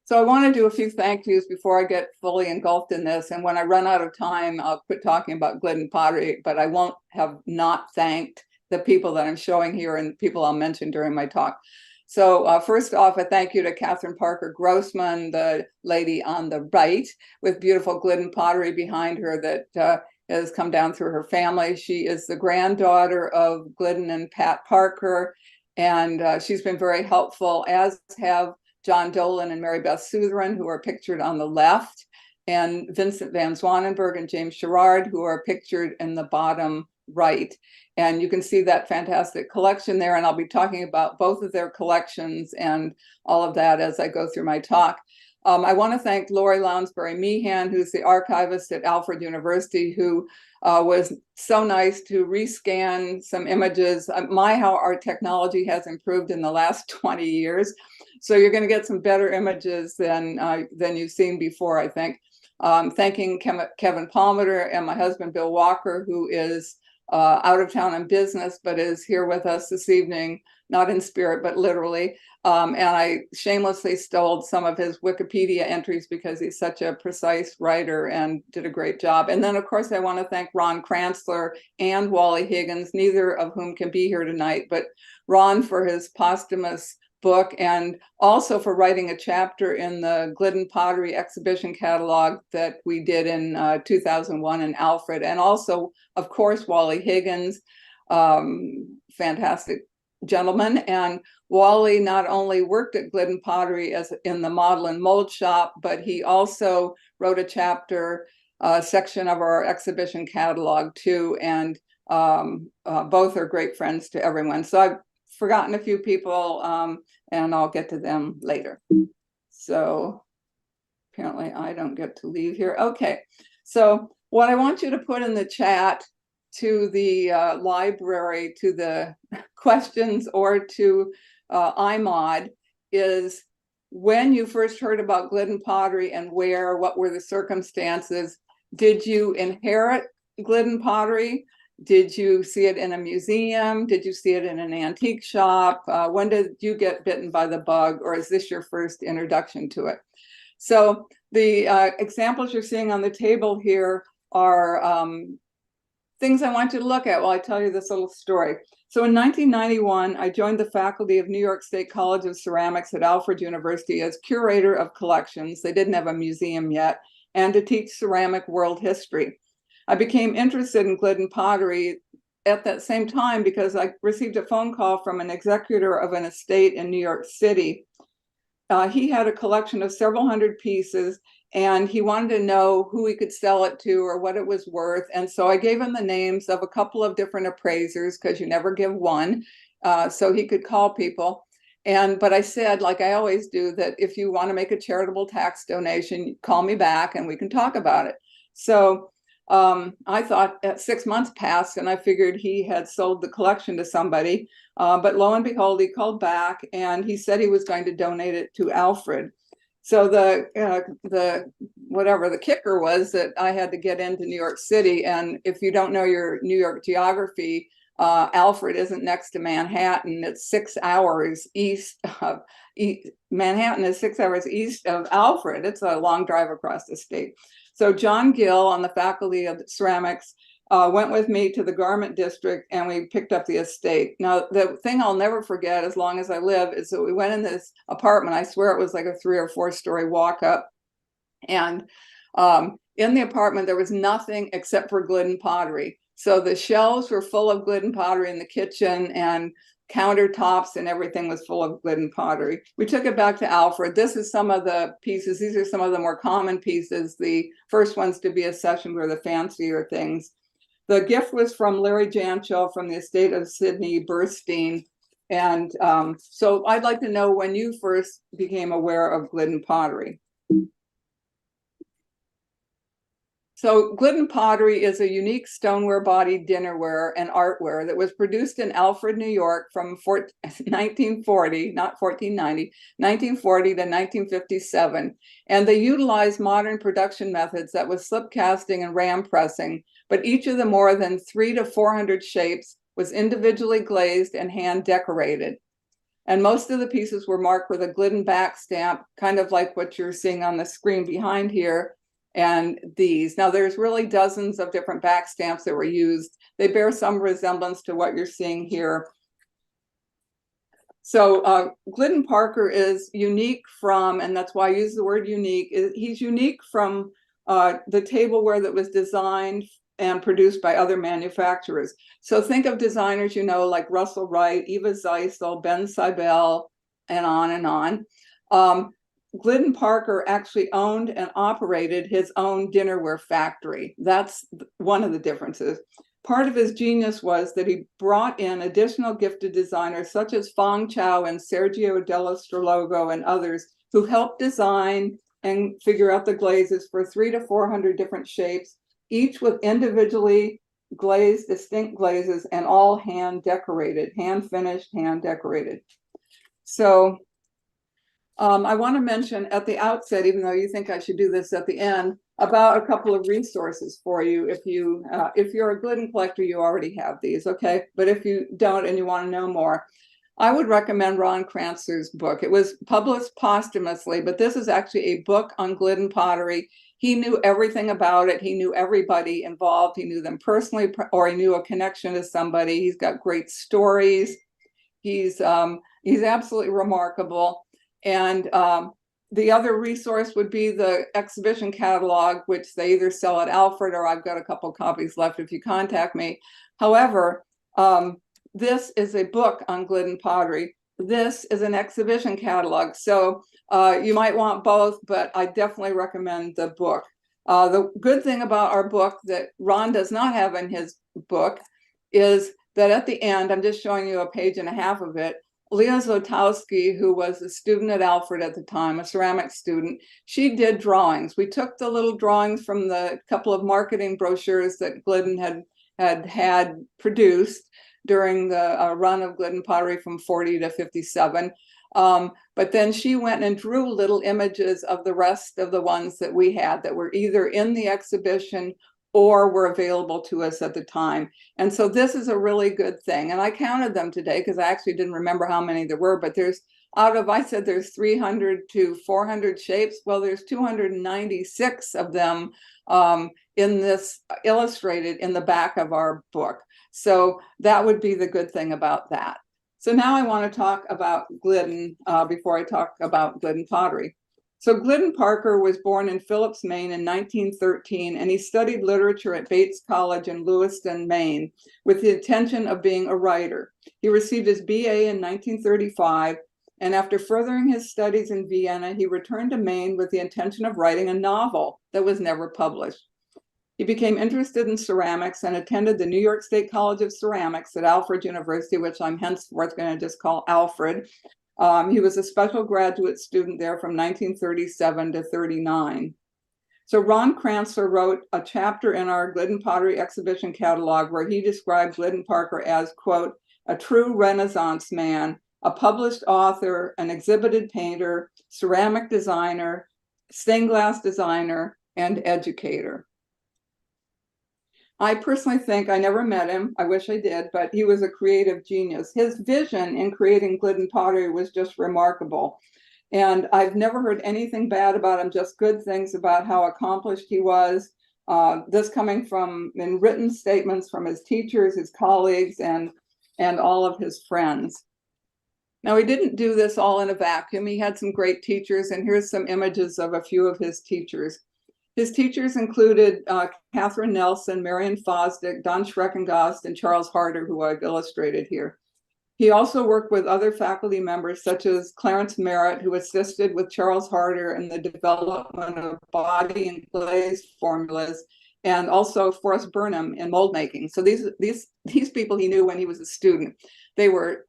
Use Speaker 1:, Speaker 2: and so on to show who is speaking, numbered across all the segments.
Speaker 1: So I want to do a few thank yous before I get fully engulfed in this. And when I run out of time, I'll quit talking about Glidden Pottery, but I won't have not thanked the people that I'm showing here and people I'll mention during my talk. So first off, a thank you to Catherine Parker Grossman, the lady on the right with beautiful Glidden Pottery behind her that has come down through her family. She is the granddaughter of Glidden and Pat Parker, and she's been very helpful, as have John Dolan and Mary Beth Sutherin, who are pictured on the left, and Vincent Van Zwanenberg and James Sherrard, who are pictured in the bottom right. And you can see that fantastic collection there, and I'll be talking about both of their collections and all of that as I go through my talk. I want to thank Lori Lounsbury Meehan, who's the archivist at Alfred University, who was so nice to rescan some images. How our technology has improved in the last 20 years. So you're going to get some better images than you've seen before, I think. Thanking Kevin Palmer and my husband, Bill Walker, who is out of town on business, but is here with us this evening, not in spirit, but literally. And I shamelessly stole some of his Wikipedia entries because he's such a precise writer and did a great job. And then, of course, I want to thank Ron Kranzler and Wally Higgins, neither of whom can be here tonight, but Ron for his posthumous book and also for writing a chapter in the Glidden Pottery exhibition catalog that we did in 2001 in Alfred. And also, of course, Wally Higgins, fantastic gentleman. And Wally not only worked at Glidden Pottery as in the model and mold shop, but he also wrote a chapter section of our exhibition catalog too. And both are great friends to everyone. So I've forgotten a few people, and I'll get to them later. So apparently I don't get to leave here. Okay, so what I want you to put in the chat to the library, to the questions, or to IMoDD is when you first heard about Glidden Pottery and where, what were the circumstances? Did you inherit Glidden Pottery? Did you see it in a museum? Did you see it in an antique shop? When did you get bitten by the bug, or is this your first introduction to it? So the examples you're seeing on the table here are things I want you to look at while I tell you this little story. So in 1991, I joined the faculty of New York State College of Ceramics at Alfred University as curator of collections. They didn't have a museum yet, and to teach ceramic world history. I became interested in Glidden Pottery at that same time because I received a phone call from an executor of an estate in New York City. He had a collection of several hundred pieces, and he wanted to know who he could sell it to or what it was worth. And so I gave him the names of a couple of different appraisers, because you never give one, so he could call people. But I said, like I always do, that if you want to make a charitable tax donation, call me back and we can talk about it. So I thought 6 months passed and I figured he had sold the collection to somebody, but lo and behold, he called back and he said he was going to donate it to Alfred. So the kicker was that I had to get into New York City, and if you don't know your New York geography, Alfred isn't next to Manhattan. It's 6 hours east of Manhattan is 6 hours east of Alfred. It's a long drive across the state. So John Gill on the faculty of ceramics went with me to the garment district, and we picked up the estate. Now, the thing I'll never forget as long as I live is that we went in this apartment. I swear it was like a 3 or 4 story walk up. And in the apartment, there was nothing except for Glidden Pottery. So the shelves were full of Glidden Pottery in the kitchen, and countertops and everything was full of Glidden Pottery. We took it back to Alfred. This is some of the pieces. These are some of the more common pieces. The first ones to be accessioned were the fancier things. The gift was from Larry Jancho from the estate of Sidney Burstein. And so I'd like to know when you first became aware of Glidden Pottery. So Glidden Pottery is a unique stoneware-bodied dinnerware and artware that was produced in Alfred, New York from 1940, not 1490, 1940 to 1957. And they utilized modern production methods that was slip casting and ram pressing, but each of the more than 300 to 400 shapes was individually glazed and hand decorated. And most of the pieces were marked with a Glidden back stamp, kind of like what you're seeing on the screen behind here. And these. Now, there's really dozens of different back stamps that were used. They bear some resemblance to what you're seeing here. So Glidden Parker is unique from, and that's why I use the word unique, he's unique from the tableware that was designed and produced by other manufacturers. So think of designers, you know, like Russell Wright, Eva Zeisel, Ben Seibel, and on and on. Glidden Parker actually owned and operated his own dinnerware factory. That's one of the differences. Part of his genius was that he brought in additional gifted designers such as Fong Chow and Sergio Della Strologo and others who helped design and figure out the glazes for 300 to 400 different shapes, each with individually glazed, distinct glazes, and all hand decorated, hand finished, hand decorated. So I want to mention at the outset, even though you think I should do this at the end, about a couple of resources for you. If you're a Glidden collector, you already have these, okay? But if you don't and you want to know more, I would recommend Ron Kranzer's book. It was published posthumously, but this is actually a book on Glidden pottery. He knew everything about it. He knew everybody involved. He knew them personally, or he knew a connection to somebody. He's got great stories. He's absolutely remarkable. And the other resource would be the exhibition catalog, which they either sell at Alfred or I've got a couple copies left if you contact me. However, this is a book on Glidden pottery. This is an exhibition catalog. So you might want both, but I definitely recommend the book. The good thing about our book that Ron does not have in his book is that at the end, I'm just showing you a page and a half of it, Leah Zlotowski, who was a student at Alfred at the time, a ceramics student, she did drawings. We took the little drawings from the couple of marketing brochures that Glidden had produced during the run of Glidden pottery from 40 to 57. But then she went and drew little images of the rest of the ones that we had that were either in the exhibition or were available to us at the time. And so this is a really good thing. And I counted them today because I actually didn't remember how many there were, but there's I said there's 300 to 400 shapes. Well, there's 296 of them in this illustrated in the back of our book. So that would be the good thing about that. So now I want to talk about Glidden before I talk about Glidden pottery. So Glidden Parker was born in Phillips, Maine in 1913, and he studied literature at Bates College in Lewiston, Maine, with the intention of being a writer. He received his BA in 1935, and after furthering his studies in Vienna, he returned to Maine with the intention of writing a novel that was never published. He became interested in ceramics and attended the New York State College of Ceramics at Alfred University, which I'm henceforth going to just call Alfred. He was a special graduate student there from 1937 to 39. So Ron Kranzer wrote a chapter in our Glidden Pottery exhibition catalog where he described Glidden Parker as, quote, a true Renaissance man, a published author, an exhibited painter, ceramic designer, stained glass designer, and educator. I personally think, I never met him, I wish I did, but he was a creative genius. His vision in creating Glidden pottery was just remarkable. And I've never heard anything bad about him, just good things about how accomplished he was. This coming from in written statements from his teachers, his colleagues, and all of his friends. Now, he didn't do this all in a vacuum. He had some great teachers, and here's some images of a few of his teachers. His teachers included Catherine Nelson, Marion Fosdick, Don Schreckengast, and Charles Harder, who I've illustrated here. He also worked with other faculty members, such as Clarence Merritt, who assisted with Charles Harder in the development of body and glaze formulas, and also Forrest Burnham in mold making. So these people he knew when he was a student. They were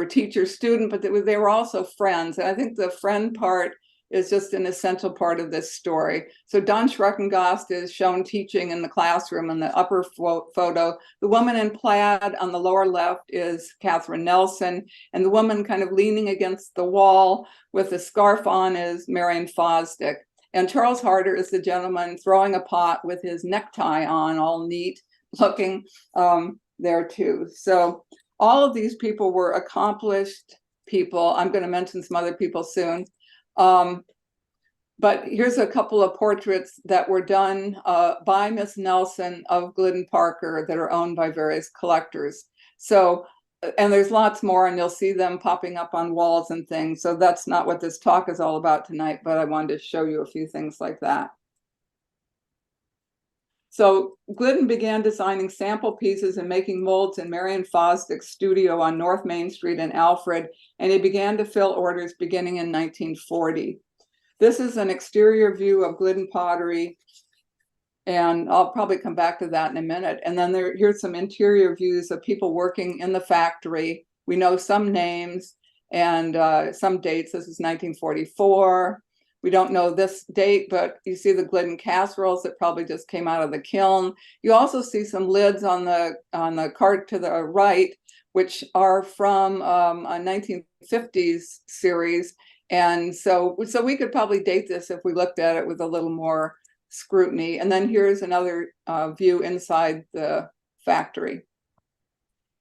Speaker 1: teacher student, but they were also friends. And I think the friend part is just an essential part of this story. So Don Schreckengast is shown teaching in the classroom in the upper photo. The woman in plaid on the lower left is Catherine Nelson, and the woman kind of leaning against the wall with a scarf on is Marion Fosdick. And Charles Harder is the gentleman throwing a pot with his necktie on, all neat looking there too. So all of these people were accomplished people. I'm going to mention some other people soon. But here's a couple of portraits that were done by Miss Nelson of Glidden Parker that are owned by various collectors. So, and there's lots more, and you'll see them popping up on walls and things. So that's not what this talk is all about tonight, but I wanted to show you a few things like that. So Glidden began designing sample pieces and making molds in Marion Fosdick's studio on North Main Street in Alfred, and he began to fill orders beginning in 1940. This is an exterior view of Glidden Pottery, and I'll probably come back to that in a minute. And then here's some interior views of people working in the factory. We know some names and some dates. This is 1944. We don't know this date, but you see the Glidden casseroles that probably just came out of the kiln. You also see some lids on the cart to the right, which are from a 1950s series. And so we could probably date this if we looked at it with a little more scrutiny. And then here's another view inside the factory.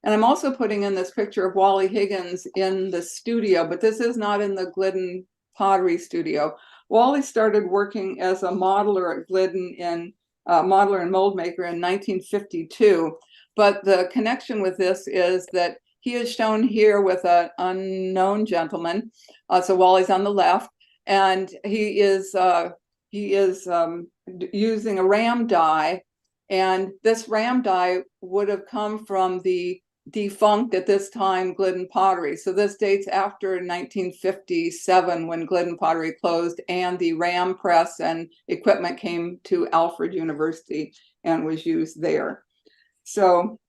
Speaker 1: And I'm also putting in this picture of Wally Higgins in the studio, but this is not in the Glidden Pottery studio. Wally started working as a modeler at Glidden modeler and mold maker in 1952. But the connection with this is that he is shown here with an unknown gentleman. So Wally's on the left, and he is using a ram die, and this ram die would have come from the defunct at this time Glidden Pottery. So this dates after 1957 when Glidden Pottery closed and the ram press and equipment came to Alfred University and was used there. So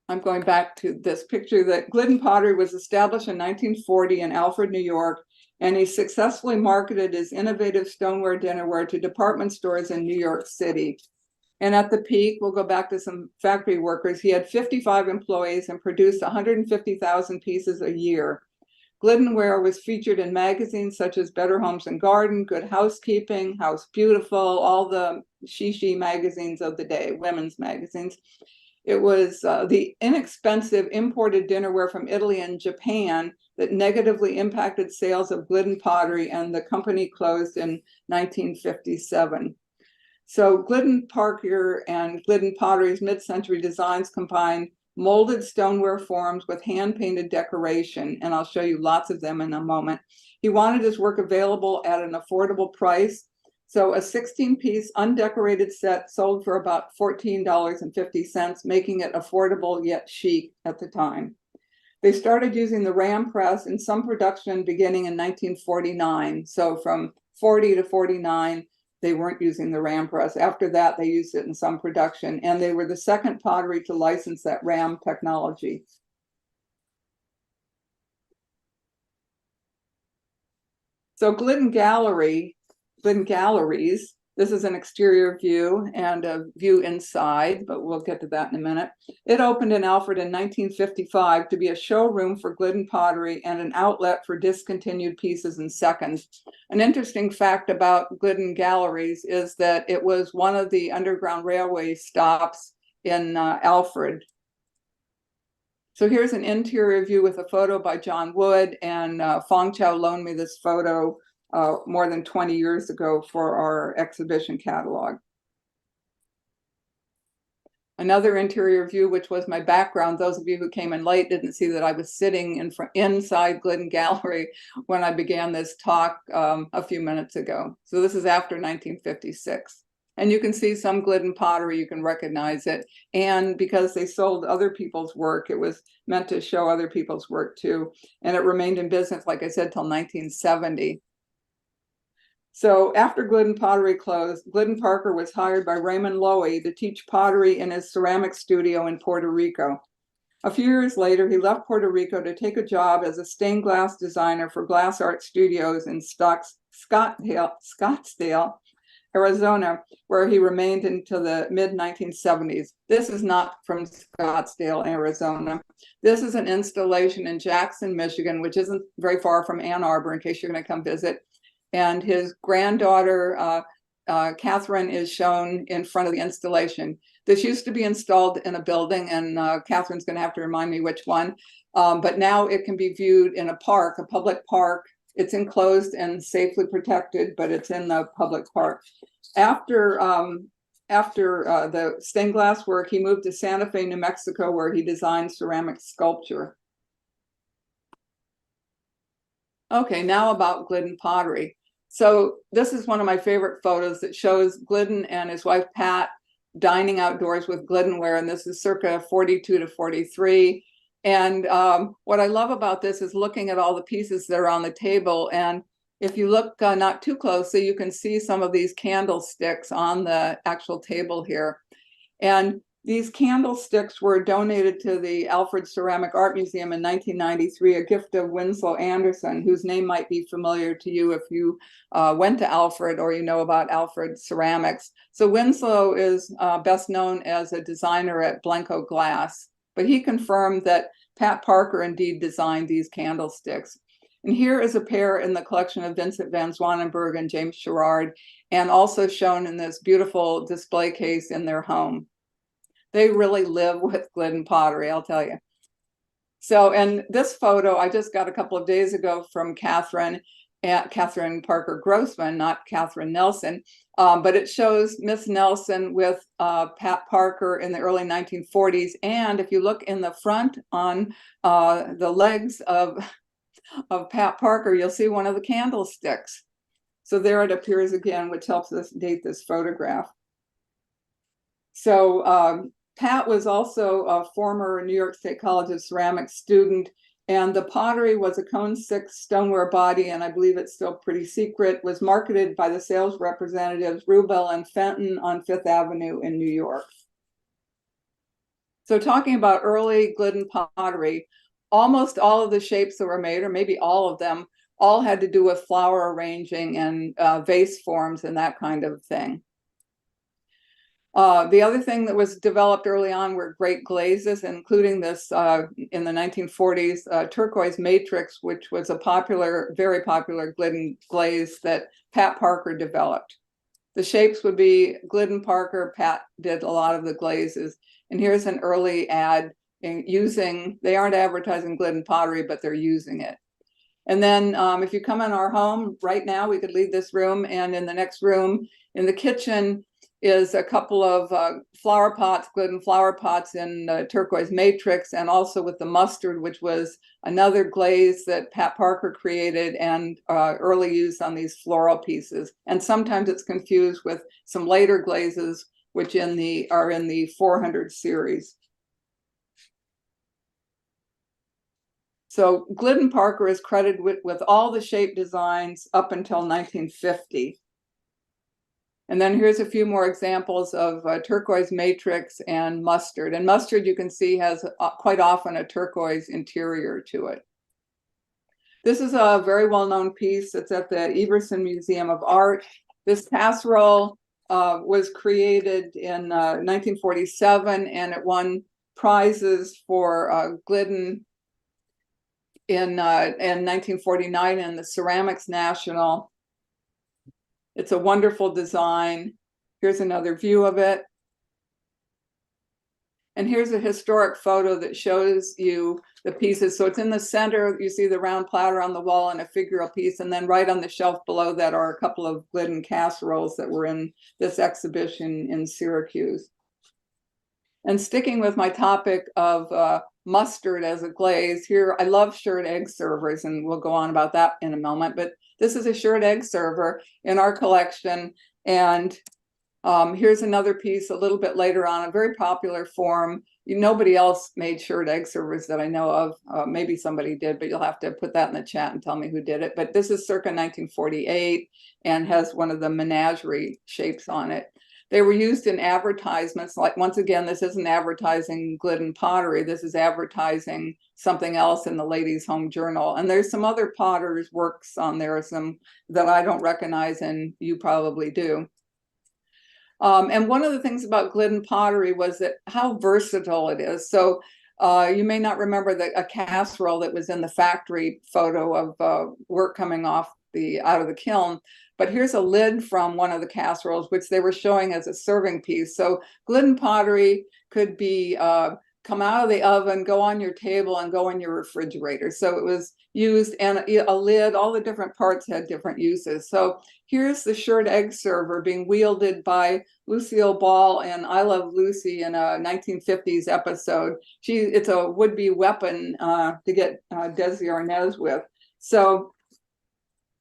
Speaker 1: I'm going back to this picture that Glidden Pottery was established in 1940 in Alfred, New York, and he successfully marketed his innovative stoneware dinnerware to department stores in New York City. And at the peak, we'll go back to some factory workers, he had 55 employees and produced 150,000 pieces a year. Gliddenware was featured in magazines such as Better Homes and Garden, Good Housekeeping, House Beautiful, all the she magazines of the day, women's magazines. It was the inexpensive imported dinnerware from Italy and Japan that negatively impacted sales of Glidden Pottery, and the company closed in 1957. So Glidden Parker and Glidden Pottery's mid-century designs combined molded stoneware forms with hand-painted decoration, and I'll show you lots of them in a moment. He wanted his work available at an affordable price. So a 16-piece undecorated set sold for about $14.50, making it affordable yet chic at the time. They started using the ram press in some production beginning in 1949. So from 40 to 49, they weren't using the ram press. After that, they used it in some production, and they were the second pottery to license that ram technology. So Glidden Galleries, this is an exterior view and a view inside, but we'll get to that in a minute. It opened in Alfred in 1955 to be a showroom for Glidden Pottery and an outlet for discontinued pieces and seconds. An interesting fact about Glidden Galleries is that it was one of the Underground Railway stops in Alfred. So here's an interior view with a photo by John Wood, and Fong Chow loaned me this photo more than 20 years ago for our exhibition catalog. Another interior view, which was my background. Those of you who came in late didn't see that I was sitting inside Glidden Gallery when I began this talk a few minutes ago. So this is after 1956. And you can see some Glidden pottery, you can recognize it. And because they sold other people's work, it was meant to show other people's work too. And it remained in business, like I said, till 1970. So after Glidden Pottery closed, Glidden Parker was hired by Raymond Loewy to teach pottery in his ceramic studio in Puerto Rico. A few years later, he left Puerto Rico to take a job as a stained glass designer for Glass Art Studios in Scottsdale, Arizona, where he remained until the mid-1970s. This is not from Scottsdale, Arizona. This is an installation in Jackson, Michigan, which isn't very far from Ann Arbor, in case you're going to come visit. And his granddaughter Catherine is shown in front of the installation. This used to be installed in a building, and Catherine's going to have to remind me which one. But now it can be viewed in a park, a public park. It's enclosed and safely protected, but it's in the public park. After the stained glass work, he moved to Santa Fe, New Mexico, where he designed ceramic sculpture. Okay, now about Glidden Pottery. So this is one of my favorite photos that shows Glidden and his wife Pat dining outdoors with Gliddenware, and this is circa 42 to 43. And what I love about this is looking at all the pieces that are on the table. And if you look not too closely, you can see some of these candlesticks on the actual table here. And these candlesticks were donated to the Alfred Ceramic Art Museum in 1993, a gift of Winslow Anderson, whose name might be familiar to you if you went to Alfred or you know about Alfred ceramics. So Winslow is best known as a designer at Blanco Glass, but he confirmed that Pat Parker indeed designed these candlesticks. And here is a pair in the collection of Vincent van Zwanenburg and James Sherrard, and also shown in this beautiful display case in their home. They really live with Glidden Pottery, I'll tell you. So, and this photo I just got a couple of days ago from Catherine Parker Grossman, not Catherine Nelson, but it shows Miss Nelson with Pat Parker in the early 1940s. And if you look in the front on the legs of Pat Parker, you'll see one of the candlesticks. So there it appears again, which helps us date this photograph. So Pat was also a former New York State College of Ceramics student, and the pottery was a cone 6 stoneware body, and I believe it's still pretty secret, was marketed by the sales representatives Rubel and Fenton on Fifth Avenue in New York. So talking about early Glidden pottery, almost all of the shapes that were made, or maybe all of them, all had to do with flower arranging and vase forms and that kind of thing. The other thing that was developed early on were great glazes, including this in the 1940s turquoise matrix, which was a popular, very popular Glidden glaze that Pat Parker developed. The shapes would be Glidden Parker. Pat did a lot of the glazes. And here's an early ad using, they aren't advertising Glidden pottery, but they're using it. And then if you come in our home right now, we could leave this room, and in the next room in the kitchen is a couple of flower pots, Glidden flower pots in turquoise matrix, and also with the mustard, which was another glaze that Pat Parker created and early used on these floral pieces. And sometimes it's confused with some later glazes, which are in the 400 series. So Glidden Parker is credited with all the shape designs up until 1950. And then here's a few more examples of turquoise matrix and mustard. And mustard, you can see, has quite often a turquoise interior to it. This is a very well-known piece. It's at the Everson Museum of Art. This casserole was created in 1947, and it won prizes for Glidden in 1949 in the Ceramics National. It's a wonderful design. Here's another view of it. And here's a historic photo that shows you the pieces. So it's in the center, you see the round platter on the wall and a figural piece. And then right on the shelf below that are a couple of Glidden casseroles that were in this exhibition in Syracuse. And sticking with my topic of mustard as a glaze, here I love shirred egg servers, and we'll go on about that in a moment. But this is a shirred egg server in our collection. And here's another piece a little bit later on, a very popular form. Nobody else made shirred egg servers that I know of. Maybe somebody did, but you'll have to put that in the chat and tell me who did it. But this is circa 1948 and has one of the menagerie shapes on it. They were used in advertisements. Like, once again, this isn't advertising Glidden pottery. This is advertising something else in the Ladies' Home Journal. And there's some other potters' works on there, some that I don't recognize, and you probably do. And one of the things about Glidden pottery was that how versatile it is. So you may not remember a casserole that was in the factory photo of work coming off out of the kiln. But here's a lid from one of the casseroles, which they were showing as a serving piece. So Glidden pottery could be come out of the oven, go on your table, and go in your refrigerator. So it was used, and a lid, all the different parts had different uses. So here's the shirred egg server being wielded by Lucille Ball in I Love Lucy in a 1950s episode. It's a would-be weapon to get Desi Arnaz with. So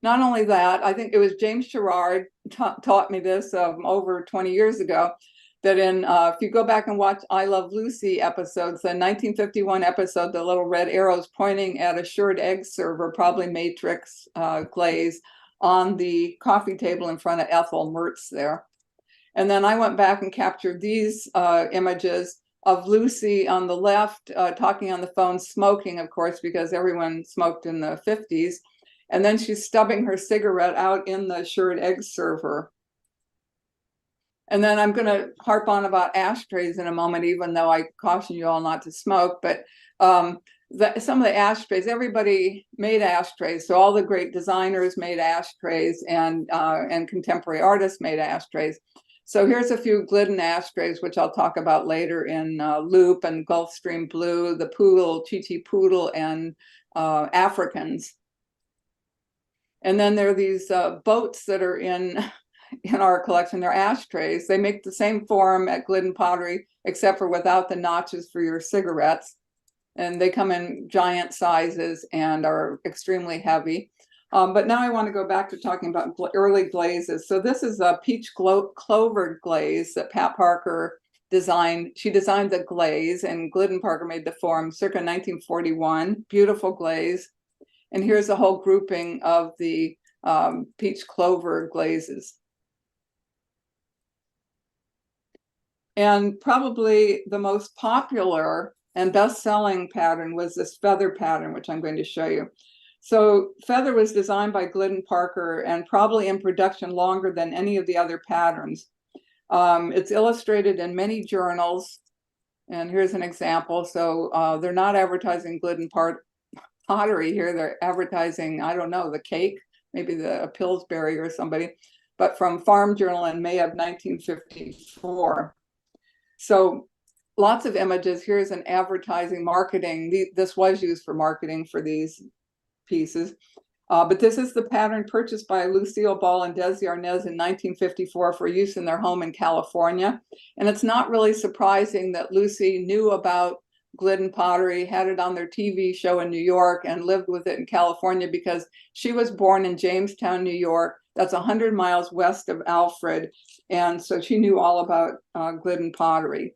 Speaker 1: not only that, I think it was James Sherrard taught me this over 20 years ago, that if you go back and watch I Love Lucy episodes, the 1951 episode, the little red arrows pointing at a shirred egg server, probably matrix glaze, on the coffee table in front of Ethel Mertz there. And then I went back and captured these images of Lucy on the left, talking on the phone, smoking, of course, because everyone smoked in the 50s. And then she's stubbing her cigarette out in the shirred egg server. And then I'm going to harp on about ashtrays in a moment, even though I caution you all not to smoke. But some of the ashtrays, everybody made ashtrays. So all the great designers made ashtrays, and contemporary artists made ashtrays. So here's a few Glidden ashtrays, which I'll talk about later in Loop and Gulfstream Blue, the Poodle, Chi-Chi Poodle, and Africans. And then there are these boats that are in our collection. They're ashtrays. They make the same form at Glidden Pottery, except for without the notches for your cigarettes. And they come in giant sizes and are extremely heavy. But now I want to go back to talking about early glazes. So this is a peach clover glaze that Pat Parker designed. She designed the glaze, and Glidden Parker made the form circa 1941. Beautiful glaze. And here's a whole grouping of the peach clover glazes. And probably the most popular and best-selling pattern was this feather pattern, which I'm going to show you. So feather was designed by Glidden Parker and probably in production longer than any of the other patterns. It's illustrated in many journals. And here's an example. So they're not advertising Glidden Pottery here. They're advertising, I don't know, the cake, maybe the Pillsbury or somebody, but from Farm Journal in May of 1954. So lots of images. Here's an advertising marketing. This was used for marketing for these pieces. But this is the pattern purchased by Lucille Ball and Desi Arnaz in 1954 for use in their home in California. And it's not really surprising that Lucy knew about Glidden pottery, had it on their TV show in New York, and lived with it in California because she was born in Jamestown, New York. That's 100 miles west of Alfred. And so she knew all about Glidden pottery.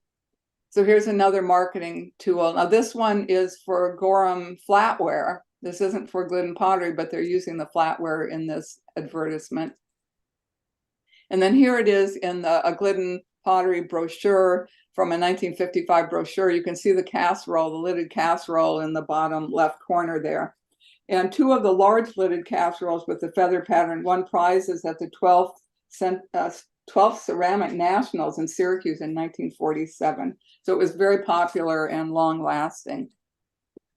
Speaker 1: So here's another marketing tool. Now this one is for Gorham flatware. This isn't for Glidden pottery, but they're using the flatware in this advertisement. And then here it is in a Glidden pottery brochure from a 1955 brochure. You can see the casserole, the lidded casserole in the bottom left corner there. And two of the large lidded casseroles with the feather pattern won prizes at the 12th Ceramic Nationals in Syracuse in 1947. So it was very popular and long lasting.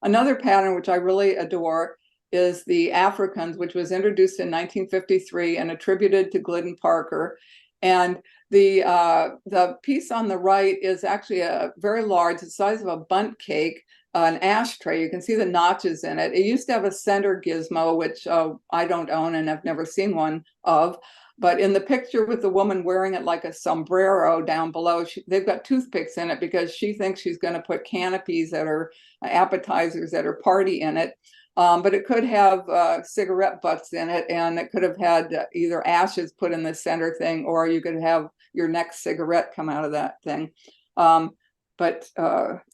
Speaker 1: Another pattern which I really adore is the Africans, which was introduced in 1953 and attributed to Glidden Parker. And the piece on the right is actually a very large, the size of a bundt cake, an ashtray. You can see the notches in it. It used to have a center gizmo, which I don't own and I've never seen one of. But in the picture with the woman wearing it like a sombrero down below, they've got toothpicks in it because she thinks she's going to put canopies that are appetizers at her party in it. But it could have cigarette butts in it, and it could have had either ashes put in the center thing, or you could have your next cigarette come out of that thing. But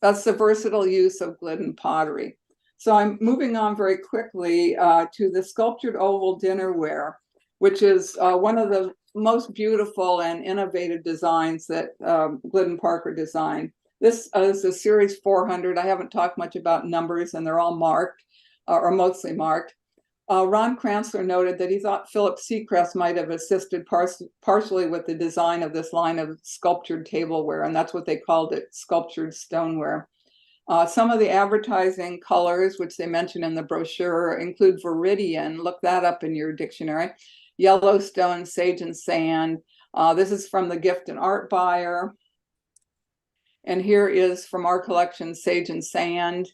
Speaker 1: that's the versatile use of Glidden pottery. So I'm moving on very quickly to the sculptured oval dinnerware, which is one of the most beautiful and innovative designs that Glidden Parker designed. This is a Series 400. I haven't talked much about numbers, and they're all marked, or mostly marked. Ron Kranzler noted that he thought Philip Seacrest might have assisted partially with the design of this line of sculptured tableware, and that's what they called it, sculptured stoneware. Some of the advertising colors, which they mention in the brochure, include Viridian. Look that up in your dictionary. Yellowstone, sage and sand. This is from the gift and art buyer. And here is from our collection, sage and sand.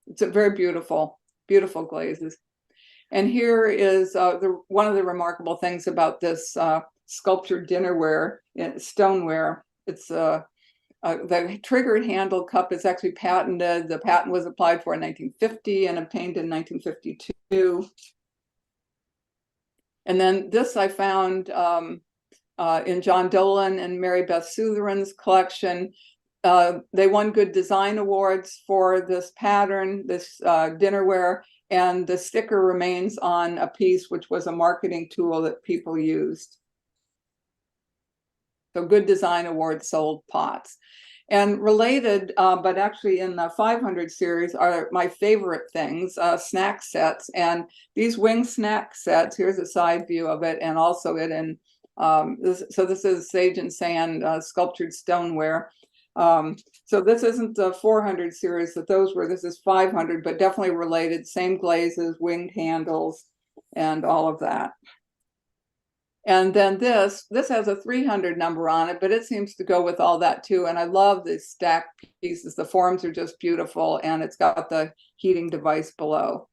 Speaker 1: It's a very beautiful, beautiful glazes. And here is one of the remarkable things about this sculptured dinnerware, stoneware. It's the triggered handle cup is actually patented. The patent was applied for in 1950 and obtained in 1952. And then this I found in John Dolan and Mary Beth Sutheran's collection. They won good design awards for this pattern, this dinnerware, and the sticker remains on a piece which was a marketing tool that people used. So good design award sold pots. And related, but actually in the 500 series are my favorite things, snack sets. And these wing snack sets, here's a side view of it, and also it in, so this is sage and sand sculptured stoneware. So this isn't the 400 series that those were, this is 500, but definitely related, same glazes, winged handles, and all of that. And then this has a 300 number on it, but it seems to go with all that too. And I love these stacked pieces. The forms are just beautiful, and it's got the heating device below.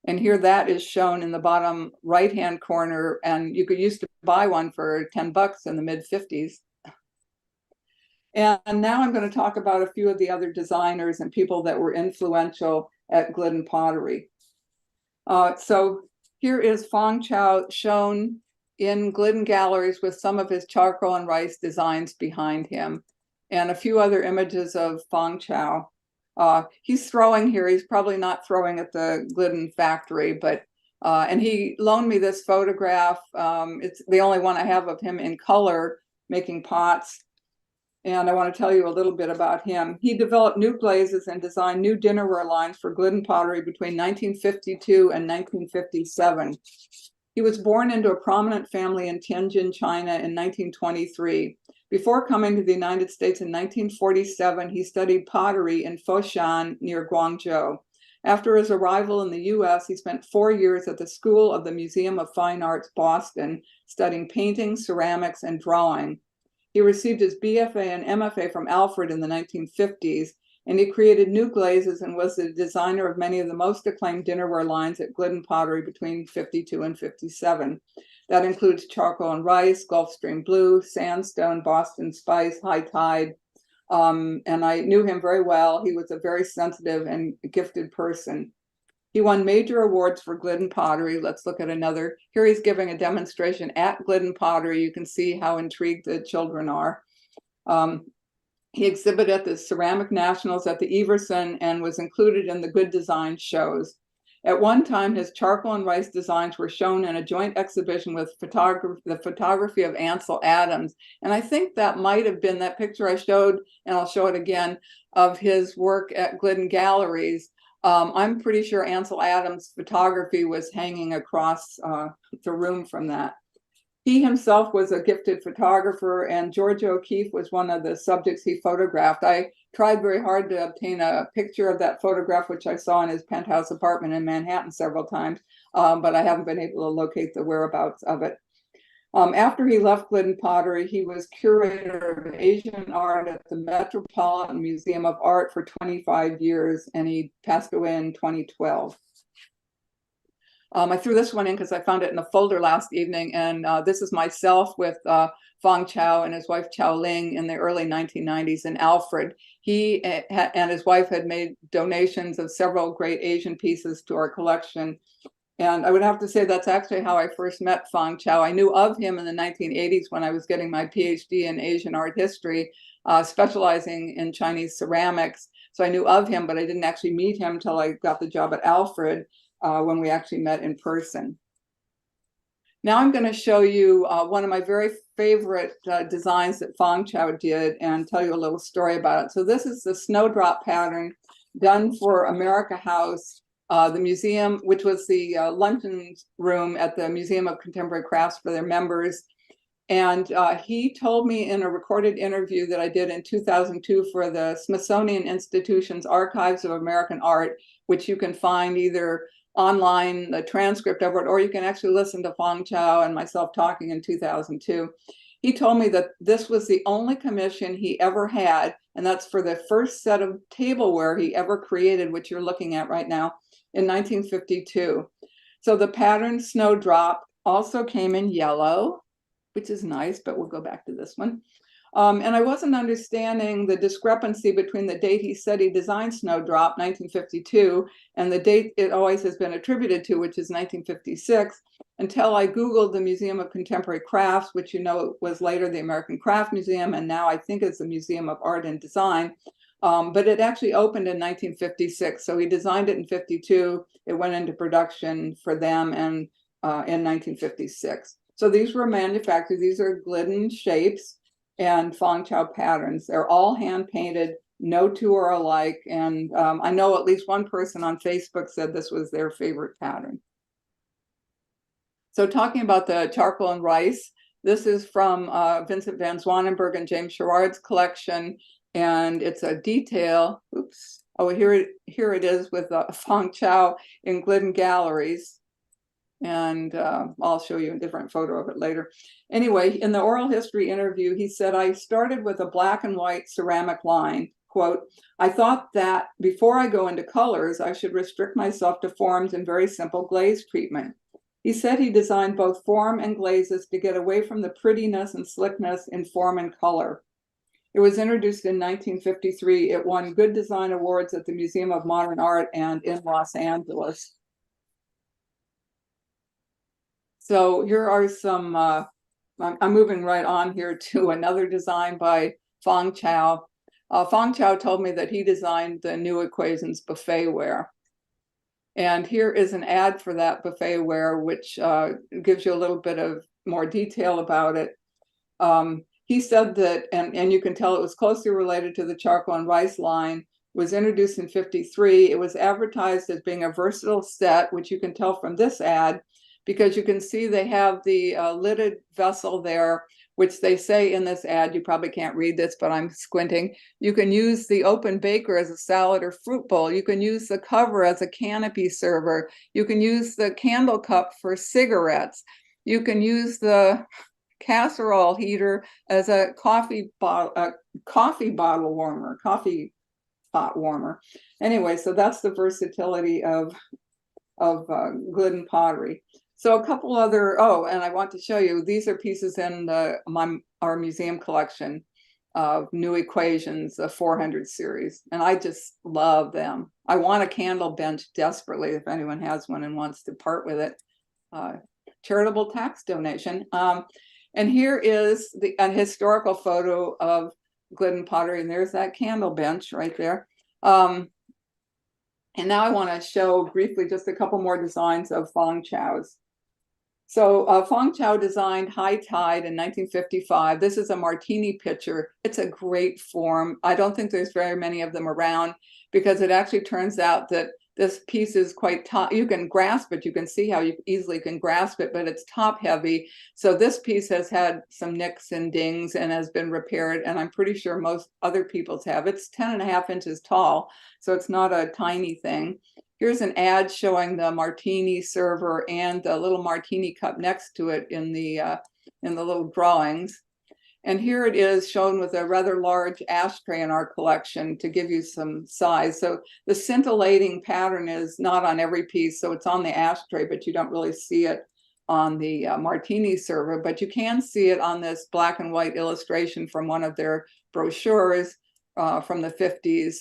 Speaker 1: And here that is shown in the bottom right-hand corner, and you could used to buy one for 10 bucks in the mid-50s. And now I'm going to talk about a few of the other designers and people that were influential at Glidden Pottery. So here is Fong Chow shown in Glidden galleries with some of his charcoal and rice designs behind him, and a few other images of Fong Chow. He's throwing here. He's probably not throwing at the Glidden factory, but and he loaned me this photograph. It's the only one I have of him in color making pots. And I want to tell you a little bit about him. He developed new glazes and designed new dinnerware lines for Glidden Pottery between 1952 and 1957. He was born into a prominent family in Tianjin, China in 1923. Before coming to the United States in 1947, he studied pottery in Foshan near Guangzhou. After his arrival in the US, he spent 4 years at the School of the Museum of Fine Arts, Boston, studying painting, ceramics, and drawing. He received his BFA and MFA from Alfred in the 1950s, and he created new glazes and was the designer of many of the most acclaimed dinnerware lines at Glidden Pottery between 52 and 57. That includes charcoal and rice, Gulfstream Blue, Sandstone, Boston Spice, High Tide, and I knew him very well. He was a very sensitive and gifted person. He won major awards for Glidden Pottery. Let's look at another. Here he's giving a demonstration at Glidden Pottery. You can see how intrigued the children are. He exhibited at the Ceramic Nationals at the Everson and was included in the Good Design shows. At one time, his charcoal and rice designs were shown in a joint exhibition with the photography of Ansel Adams. And I think that might have been that picture I showed, and I'll show it again, of his work at Glidden Galleries. I'm pretty sure Ansel Adams' photography was hanging across the room from that. He himself was a gifted photographer, and Georgia O'Keeffe was one of the subjects he photographed. I tried very hard to obtain a picture of that photograph, which I saw in his penthouse apartment in Manhattan several times, but I haven't been able to locate the whereabouts of it. After he left Glidden Pottery, he was curator of Asian art at the Metropolitan Museum of Art for 25 years, and he passed away in 2012. I threw this one in because I found it in a folder last evening, and this is myself with Fong Chow and his wife Chow Ling in the early 1990s in Alfred. He and his wife had made donations of several great Asian pieces to our collection. And I would have to say that's actually how I first met Fong Chow. I knew of him in the 1980s when I was getting my PhD in Asian art history, specializing in Chinese ceramics. So I knew of him, but I didn't actually meet him until I got the job at Alfred when we actually met in person. Now I'm going to show you one of my very favorite designs that Fong Chow did and tell you a little story about it. So this is the snowdrop pattern done for America House, the museum, which was the luncheon room at the Museum of Contemporary Crafts for their members. And he told me in a recorded interview that I did in 2002 for the Smithsonian Institution's Archives of American Art, which you can find either online, the transcript of it, or you can actually listen to Fong Chao and myself talking in 2002. He told me that this was the only commission he ever had, and that's for the first set of tableware he ever created, which you're looking at right now, in 1952. So the pattern Snowdrop also came in yellow, which is nice, but we'll go back to this one. And I wasn't understanding the discrepancy between the date he said he designed Snowdrop, 1952, and the date it always has been attributed to, which is 1956, until I Googled the Museum of Contemporary Crafts, which you know was later the American Craft Museum, and now I think it's the Museum of Art and Design. But it actually opened in 1956. So he designed it in 52. It went into production for them in 1956. So these were manufactured. These are Glidden shapes and Fong Chao patterns. They're all hand painted. No two are alike. And I know at least one person on Facebook said this was their favorite pattern. So talking about the charcoal and rice, this is from Vincent van Zwanenburg and James Sherrard's collection. And it's a detail. Oops. Oh, here it is with Fong Chao in Glidden Galleries. And I'll show you a different photo of it later. Anyway, in the oral history interview, he said, I started with a black and white ceramic line. Quote, I thought that before I go into colors, I should restrict myself to forms and very simple glaze treatment. He said he designed both form and glazes to get away from the prettiness and slickness in form and color. It was introduced in 1953. It won Good Design Awards at the Museum of Modern Art and in Los Angeles. So here are some, I'm moving right on here to another design by Fong Chao. Fong Chao told me that he designed the New Equations buffetware. And here is an ad for that buffetware, which gives you a little bit of more detail about it. He said that, and you can tell it was closely related to the charcoal and rice line, was introduced in 53. It was advertised as being a versatile set, which you can tell from this ad, because you can see they have the lidded vessel there, which they say in this ad, you probably can't read this, but I'm squinting. You can use the open baker as a salad or fruit bowl. You can use the cover as a canopy server. You can use the candle cup for cigarettes. You can use the casserole heater as a coffee pot warmer. Anyway, so that's the versatility of Glidden Pottery. So a couple other, and I want to show you, these are pieces in our museum collection of New Equations, the 400 series, and I just love them. I want a candle bench desperately if anyone has one and wants to part with it. Charitable tax donation. And here is a historical photo of Glidden Pottery, and there's that candle bench right there. And now I want to show briefly just a couple more designs of Fong Chao's. So Fong Chao designed High Tide in 1955. This is a martini pitcher. It's a great form. I don't think there's very many of them around because it actually turns out that this piece is quite top. You can grasp it. You can see how you easily can grasp it, but it's top heavy. So this piece has had some nicks and dings and has been repaired. And I'm pretty sure most other people's have. It's 10.5 inches tall, so it's not a tiny thing. Here's an ad showing the martini server and the little martini cup next to it in the little drawings. And here it is shown with a rather large ashtray in our collection to give you some size. So the scintillating pattern is not on every piece, so it's on the ashtray, but you don't really see it on the martini server. But you can see it on this black and white illustration from one of their brochures from the 50s.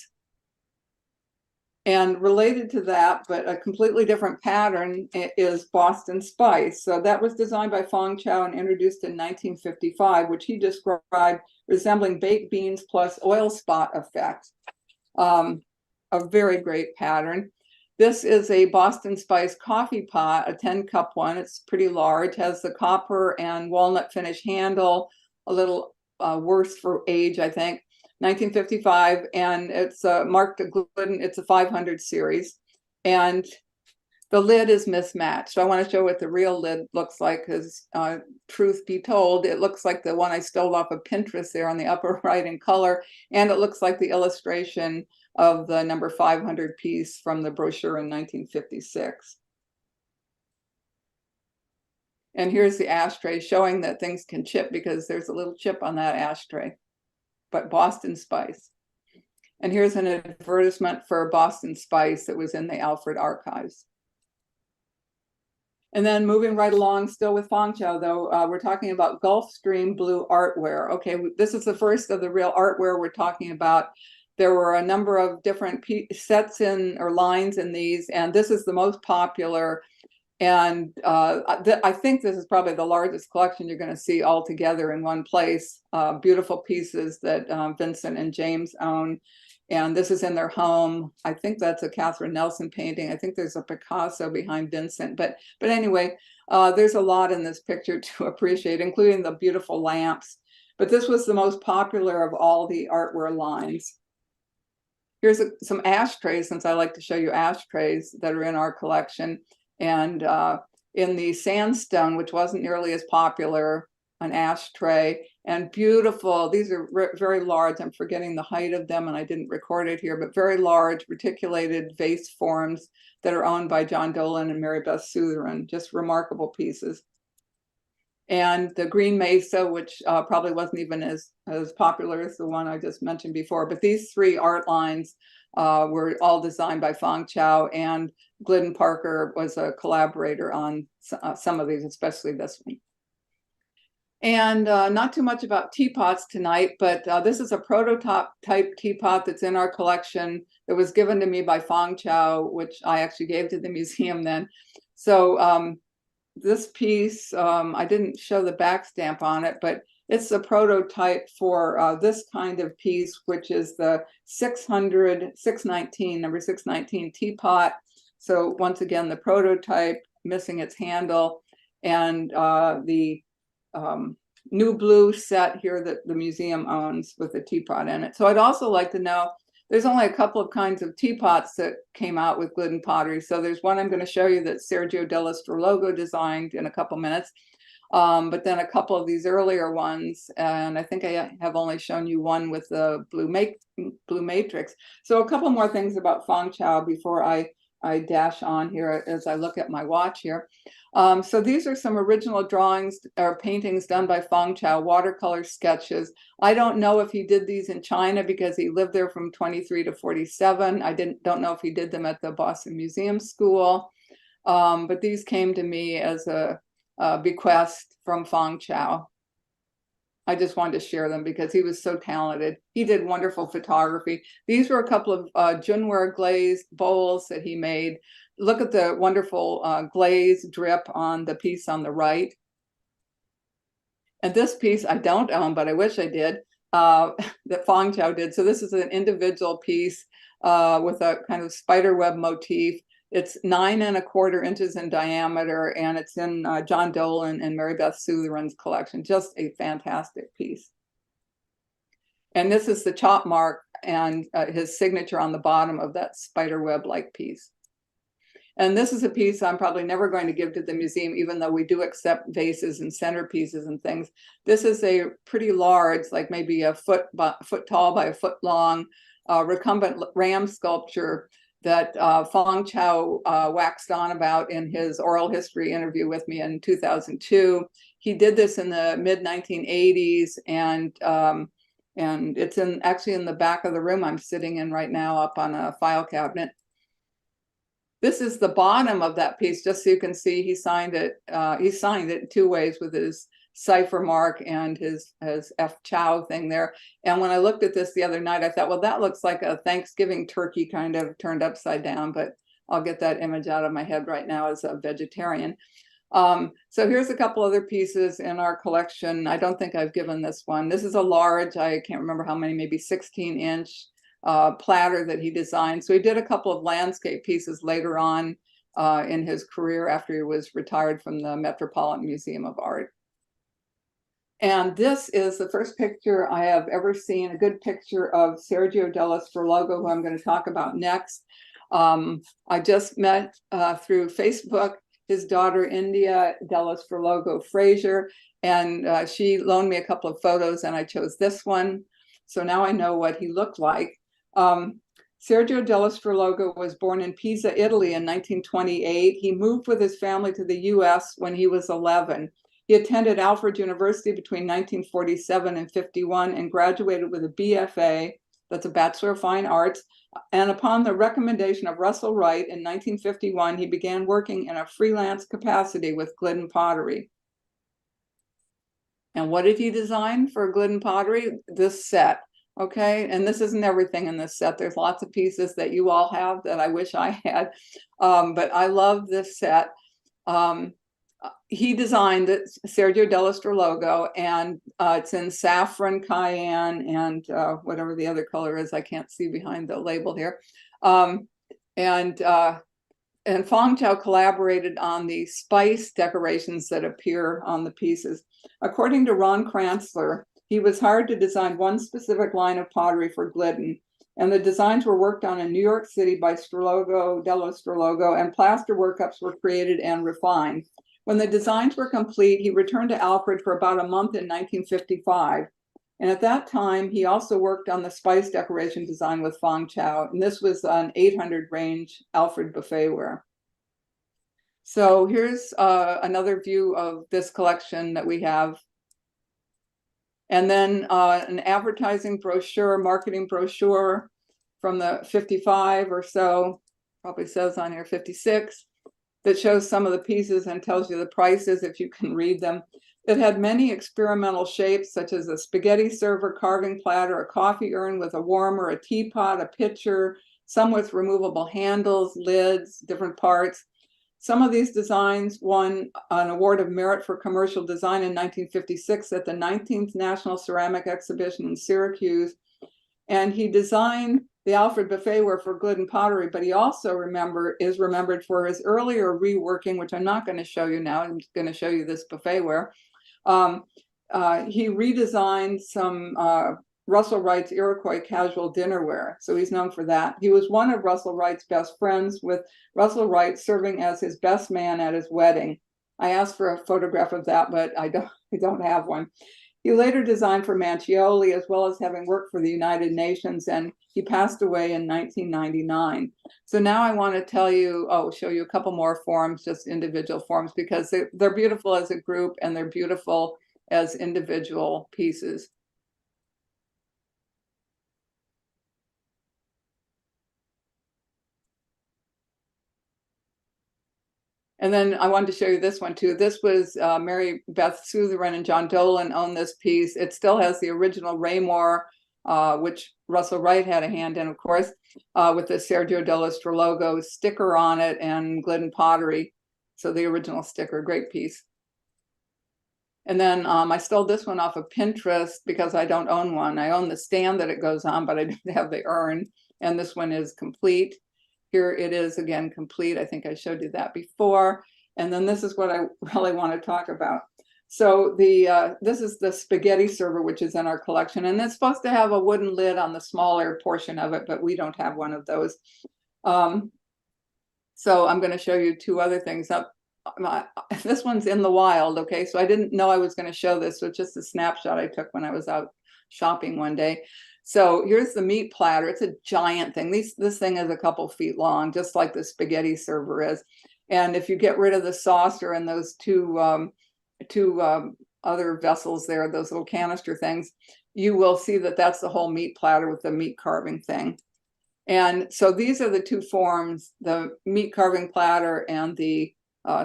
Speaker 1: And related to that, but a completely different pattern, is Boston Spice. So that was designed by Fong Chao and introduced in 1955, which he described resembling baked beans plus oil spot effect. A very great pattern. This is a Boston Spice coffee pot, a 10-cup one. It's pretty large, has the copper and walnut finish handle, a little worse for age, I think. 1955, and it's marked a Glidden. It's a 500 series, and The lid is mismatched. So I want to show what the real lid looks like, because truth be told, it looks like the one I stole off of Pinterest there on the upper right in color, and it looks like the illustration of the number 500 piece from the brochure in 1956. And here's the ashtray, showing that things can chip because there's a little chip on that ashtray, but Boston Spice. And here's an advertisement for Boston Spice that was in the Alfred archives. And then moving right along, still with Fangqiao, though, we're talking about Gulfstream Blue Artware. Okay, this is the first of the real artware we're talking about. There were a number of different sets in or lines in these, and this is the most popular. And I think this is probably the largest collection you're going to see all together in one place. Beautiful pieces that Vincent and James own. And this is in their home. I think that's a Catherine Nelson painting. I think there's a Picasso behind Vincent. But anyway, there's a lot in this picture to appreciate, including the beautiful lamps. But this was the most popular of all the artware lines. Here's some ashtrays, since I like to show you ashtrays that are in our collection. And in the sandstone, which wasn't nearly as popular, an ashtray, and beautiful. These are very large. I'm forgetting the height of them, and I didn't record it here, but very large reticulated vase forms that are owned by John Dolan and Mary Beth Sutheran. Just remarkable pieces. And the Green Mesa, which probably wasn't even as popular as the one I just mentioned before, but these three art lines were all designed by Fangqiao, and Glidden Parker was a collaborator on some of these, especially this one. And not too much about teapots tonight, but this is a prototype teapot that's in our collection that was given to me by Fangqiao, which I actually gave to the museum then. So this piece, I didn't show the back stamp on it, but it's a prototype for this kind of piece, which is the 619, number 619 teapot. So once again, the prototype missing its handle, and the new blue set here that the museum owns with a teapot in it. So I'd also like to know, there's only a couple of kinds of teapots that came out with Glidden Pottery. So there's one I'm going to show you that Sergio Della Strologo designed in a couple minutes. But then a couple of these earlier ones, and I think I have only shown you one with the blue matrix. So a couple more things about Fangqiao before I dash on here as I look at my watch here. So these are some original drawings or paintings done by Fangqiao, watercolor sketches. I don't know if he did these in China because he lived there from 23 to 47. I don't know if he did them at the Boston Museum School, but these came to me as a bequest from Fangqiao. I just wanted to share them because he was so talented. He did wonderful photography. These were a couple of Junware glazed bowls that he made. Look at the wonderful glaze drip on the piece on the right. And this piece I don't own, but I wish I did, that Fangqiao did. So this is an individual piece with a kind of spider web motif. It's 9 1/4 inches in diameter, and it's in John Dolan and Mary Beth Sutheran's collection. Just a fantastic piece. And this is the chop mark and his signature on the bottom of that spider web-like piece. And this is a piece I'm probably never going to give to the museum, even though we do accept vases and centerpieces and things. This is a pretty large, like maybe a foot tall by a foot long, recumbent ram sculpture that Fangqiao waxed on about in his oral history interview with me in 2002. He did this in the mid-1980s, and it's actually in the back of the room I'm sitting in right now, up on a file cabinet. This is the bottom of that piece, just so you can see he signed it. He signed it 2 ways with his cipher mark and his F. Chow thing there. And when I looked at this the other night, I thought, well, that looks like a Thanksgiving turkey kind of turned upside down, but I'll get that image out of my head right now as a vegetarian. So here's a couple other pieces in our collection. I don't think I've given this one. This is a large, I can't remember how many, maybe 16-inch platter that he designed. So he did a couple of landscape pieces later on in his career after he was retired from the Metropolitan Museum of Art. And this is the first picture I have ever seen, a good picture of Sergio Della Strologo, who I'm going to talk about next. I just met through Facebook his daughter, India Delesfrologo Fraser, and she loaned me a couple of photos, and I chose this one. So now I know what he looked like. Sergio Delesfrologo was born in Pisa, Italy in 1928. He moved with his family to the US when he was 11. He attended Alfred University between 1947 and 51 and graduated with a BFA, that's a Bachelor of Fine Arts. And upon the recommendation of Russell Wright in 1951, he began working in a freelance capacity with Glidden Pottery. And what did he design for Glidden Pottery? This set, okay? And this isn't everything in this set. There's lots of pieces that you all have that I wish I had, but I love this set. He designed it, Sergio Delesfrologo, and it's in saffron, cayenne, and whatever the other color is. I can't see behind the label here. And Fong Chao collaborated on the spice decorations that appear on the pieces. According to Ron Kranzler, he was hired to design one specific line of pottery for Glidden, and the designs were worked on in New York City by Delesfrologo, and plaster workups were created and refined. When the designs were complete, he returned to Alfred for about a month in 1955. And at that time, he also worked on the spice decoration design with Fong Chao, and this was an 800 range Alfred buffetware. So here's another view of this collection that we have. And then an advertising brochure, marketing brochure from the 55 or so, probably says on here 56, that shows some of the pieces and tells you the prices if you can read them. It had many experimental shapes, such as a spaghetti server, carving platter, a coffee urn with a warmer, a teapot, a pitcher, some with removable handles, lids, different parts. Some of these designs won an award of merit for commercial design in 1956 at the 19th National Ceramic Exhibition in Syracuse. And he designed the Alfred buffetware for Glidden Pottery, but he also is remembered for his earlier reworking, which I'm not going to show you now. I'm just going to show you this buffetware. He redesigned some Russell Wright's Iroquois casual dinnerware, so he's known for that. He was one of Russell Wright's best friends, with Russell Wright serving as his best man at his wedding. I asked for a photograph of that, but I don't have one. He later designed for Mancioli, as well as having worked for the United Nations, and he passed away in 1999. So now I want to show you a couple more forms, just individual forms, because they're beautiful as a group and they're beautiful as individual pieces. And then I wanted to show you this one too. This was Mary Beth Sutheran and John Dolan own this piece. It still has the original Raymore, which Russell Wright had a hand in, of course, with the Sergio Delesfrologo sticker on it and Glidden Pottery. So the original sticker, great piece. And then I stole this one off of Pinterest because I don't own one. I own the stand that it goes on, but I don't have the urn. And this one is complete. Here it is again, complete. I think I showed you that before. And then this is what I really want to talk about. So this is the spaghetti server, which is in our collection. And it's supposed to have a wooden lid on the smaller portion of it, but we don't have one of those. So I'm going to show you two other things. This one's in the wild, okay? So I didn't know I was going to show this. So it's just a snapshot I took when I was out shopping one day. So here's the meat platter. It's a giant thing. This thing is a couple feet long, just like the spaghetti server is. And if you get rid of the saucer and those two other vessels there, those little canister things, you will see that that's the whole meat platter with the meat carving thing. And so these are the two forms, the meat carving platter and the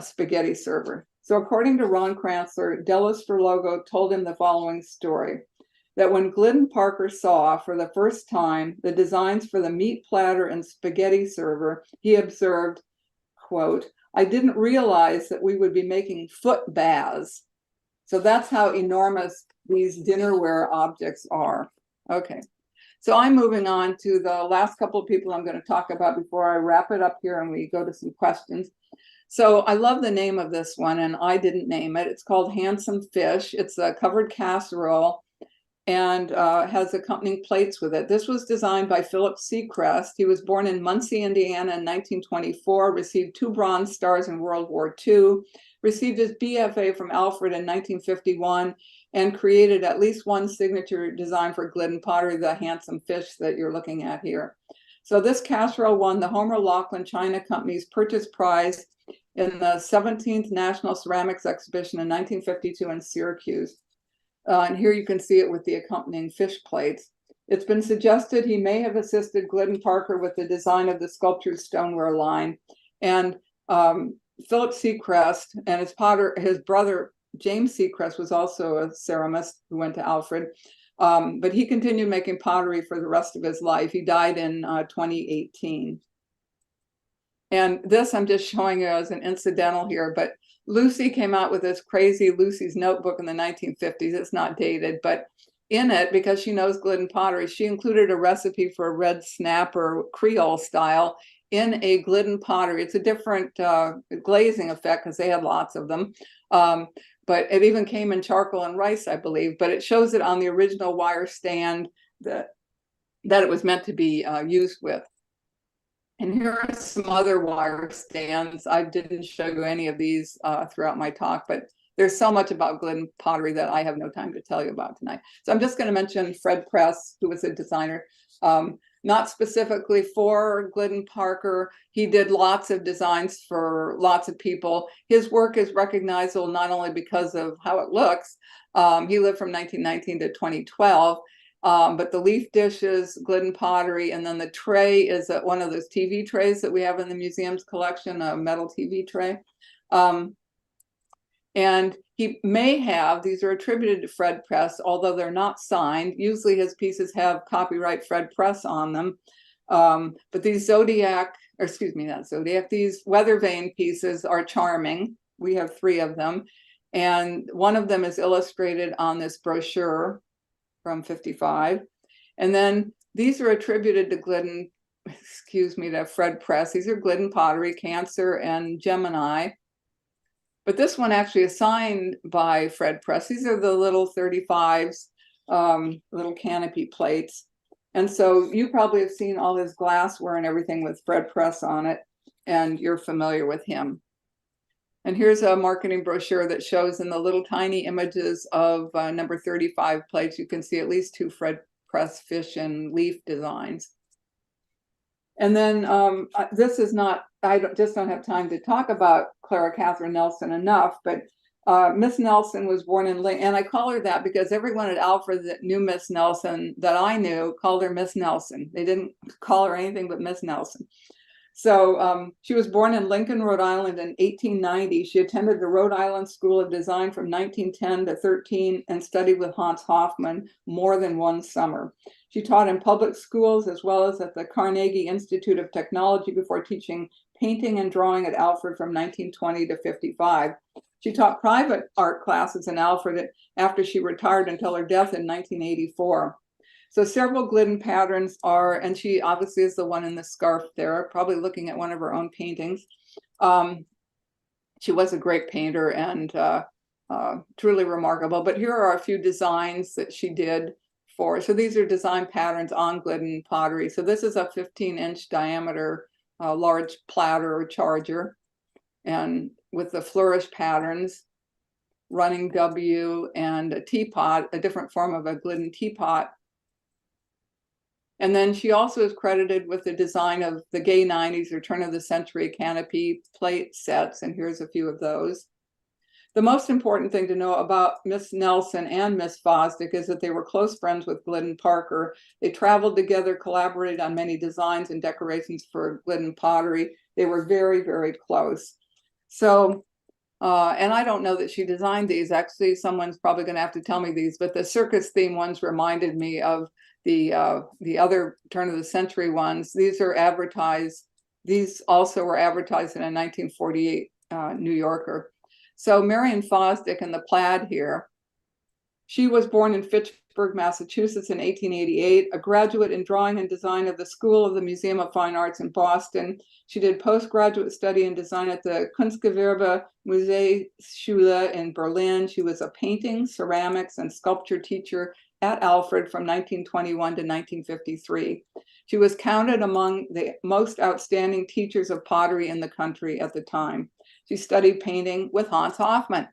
Speaker 1: spaghetti server. So according to Ron Kranzler, Delesfrologo told him the following story: that when Glidden Parker saw for the first time the designs for the meat platter and spaghetti server, he observed, quote, "I didn't realize that we would be making foot baths." So that's how enormous these dinnerware objects are. Okay, so I'm moving on to the last couple of people I'm going to talk about before I wrap it up here and we go to some questions. So I love the name of this one, and I didn't name it. It's called Handsome Fish. It's a covered casserole. and has accompanying plates with it. This was designed by Philip Seacrest. He was born in Muncie, Indiana in 1924, received 2 Bronze Stars in World War II, received his BFA from Alfred in 1951, and created at least one signature design for Glidden Pottery, the handsome fish that you're looking at here. So this casserole won the Homer Laughlin China Company's purchase prize in the 17th National Ceramics Exhibition in 1952 in Syracuse. And here you can see it with the accompanying fish plates. It's been suggested he may have assisted Glidden Parker with the design of the sculptured stoneware line. And Philip Seacrest and his brother James Seacrest was also a ceramist who went to Alfred. But he continued making pottery for the rest of his life. He died in 2018. And this I'm just showing you as an incidental here, but Lucy came out with this crazy Lucy's Notebook in the 1950s. It's not dated, but in it, because she knows Glidden pottery, she included a recipe for a red snapper Creole style in a Glidden pottery. It's a different glazing effect because they had lots of them. But it even came in charcoal and rice, I believe, but it shows it on the original wire stand that it was meant to be used with. And here are some other wire stands. I didn't show you any of these throughout my talk, but there's so much about Glidden pottery that I have no time to tell you about tonight. So I'm just going to mention Fred Press, who was a designer, not specifically for Glidden Parker. He did lots of designs for lots of people. His work is recognizable not only because of how it looks. He lived from 1919 to 2012. But the leaf dishes, Glidden pottery, and then the tray is one of those TV trays that we have in the museum's collection, a metal TV tray. And he may have, these are attributed to Fred Press, although they're not signed. Usually his pieces have copyright Fred Press on them. But these these weather vane pieces are charming. We have 3 of them. And one of them is illustrated on this brochure from 55. And then these are attributed to to Fred Press. These are Glidden pottery, Cancer and Gemini. But this one actually is signed by Fred Press. These are the little 35s, little canopy plates. And so you probably have seen all his glassware and everything with Fred Press on it, and you're familiar with him. And here's a marketing brochure that shows in the little tiny images of number 35 plates, you can see at least 2 Fred Press fish and leaf designs. And then this is not, just don't have time to talk about Clara Catherine Nelson enough, but Miss Nelson was born in Lincoln, and I call her that because everyone at Alfred that knew Miss Nelson that I knew called her Miss Nelson. They didn't call her anything but Miss Nelson. So she was born in Lincoln, Rhode Island in 1890. She attended the Rhode Island School of Design from 1910 to 13 and studied with Hans Hofmann more than one summer. She taught in public schools as well as at the Carnegie Institute of Technology before teaching painting and drawing at Alfred from 1920 to 55. She taught private art classes in Alfred after she retired until her death in 1984. So several Glidden patterns are, and she obviously is the one in the scarf there, probably looking at one of her own paintings. She was a great painter and truly remarkable. But here are a few designs that she did for. So these are design patterns on Glidden pottery. So this is a 15-inch diameter large platter or charger, and with the flourish patterns, running W, and a teapot, a different form of a Glidden teapot. And then she also is credited with the design of the gay 90s or turn of the century canopy plate sets. And here's a few of those. The most important thing to know about Miss Nelson and Miss Fosdick is that they were close friends with Glidden Parker. They traveled together, collaborated on many designs and decorations for Glidden pottery. They were very, very close. So, and I don't know that she designed these. Actually, someone's probably going to have to tell me these, but the circus theme ones reminded me of the other turn of the century ones. These are advertised. These also were advertised in a 1948 New Yorker. So Marion Fosdick in the plaid here, she was born in Fitchburg, Massachusetts in 1888, a graduate in drawing and design of the School of the Museum of Fine Arts in Boston. She did postgraduate study in design at the Kunstgewerbe Museeschule in Berlin. She was a painting, ceramics, and sculpture teacher at Alfred from 1921 to 1953. She was counted among the most outstanding teachers of pottery in the country at the time. She studied painting with Hans Hofmann.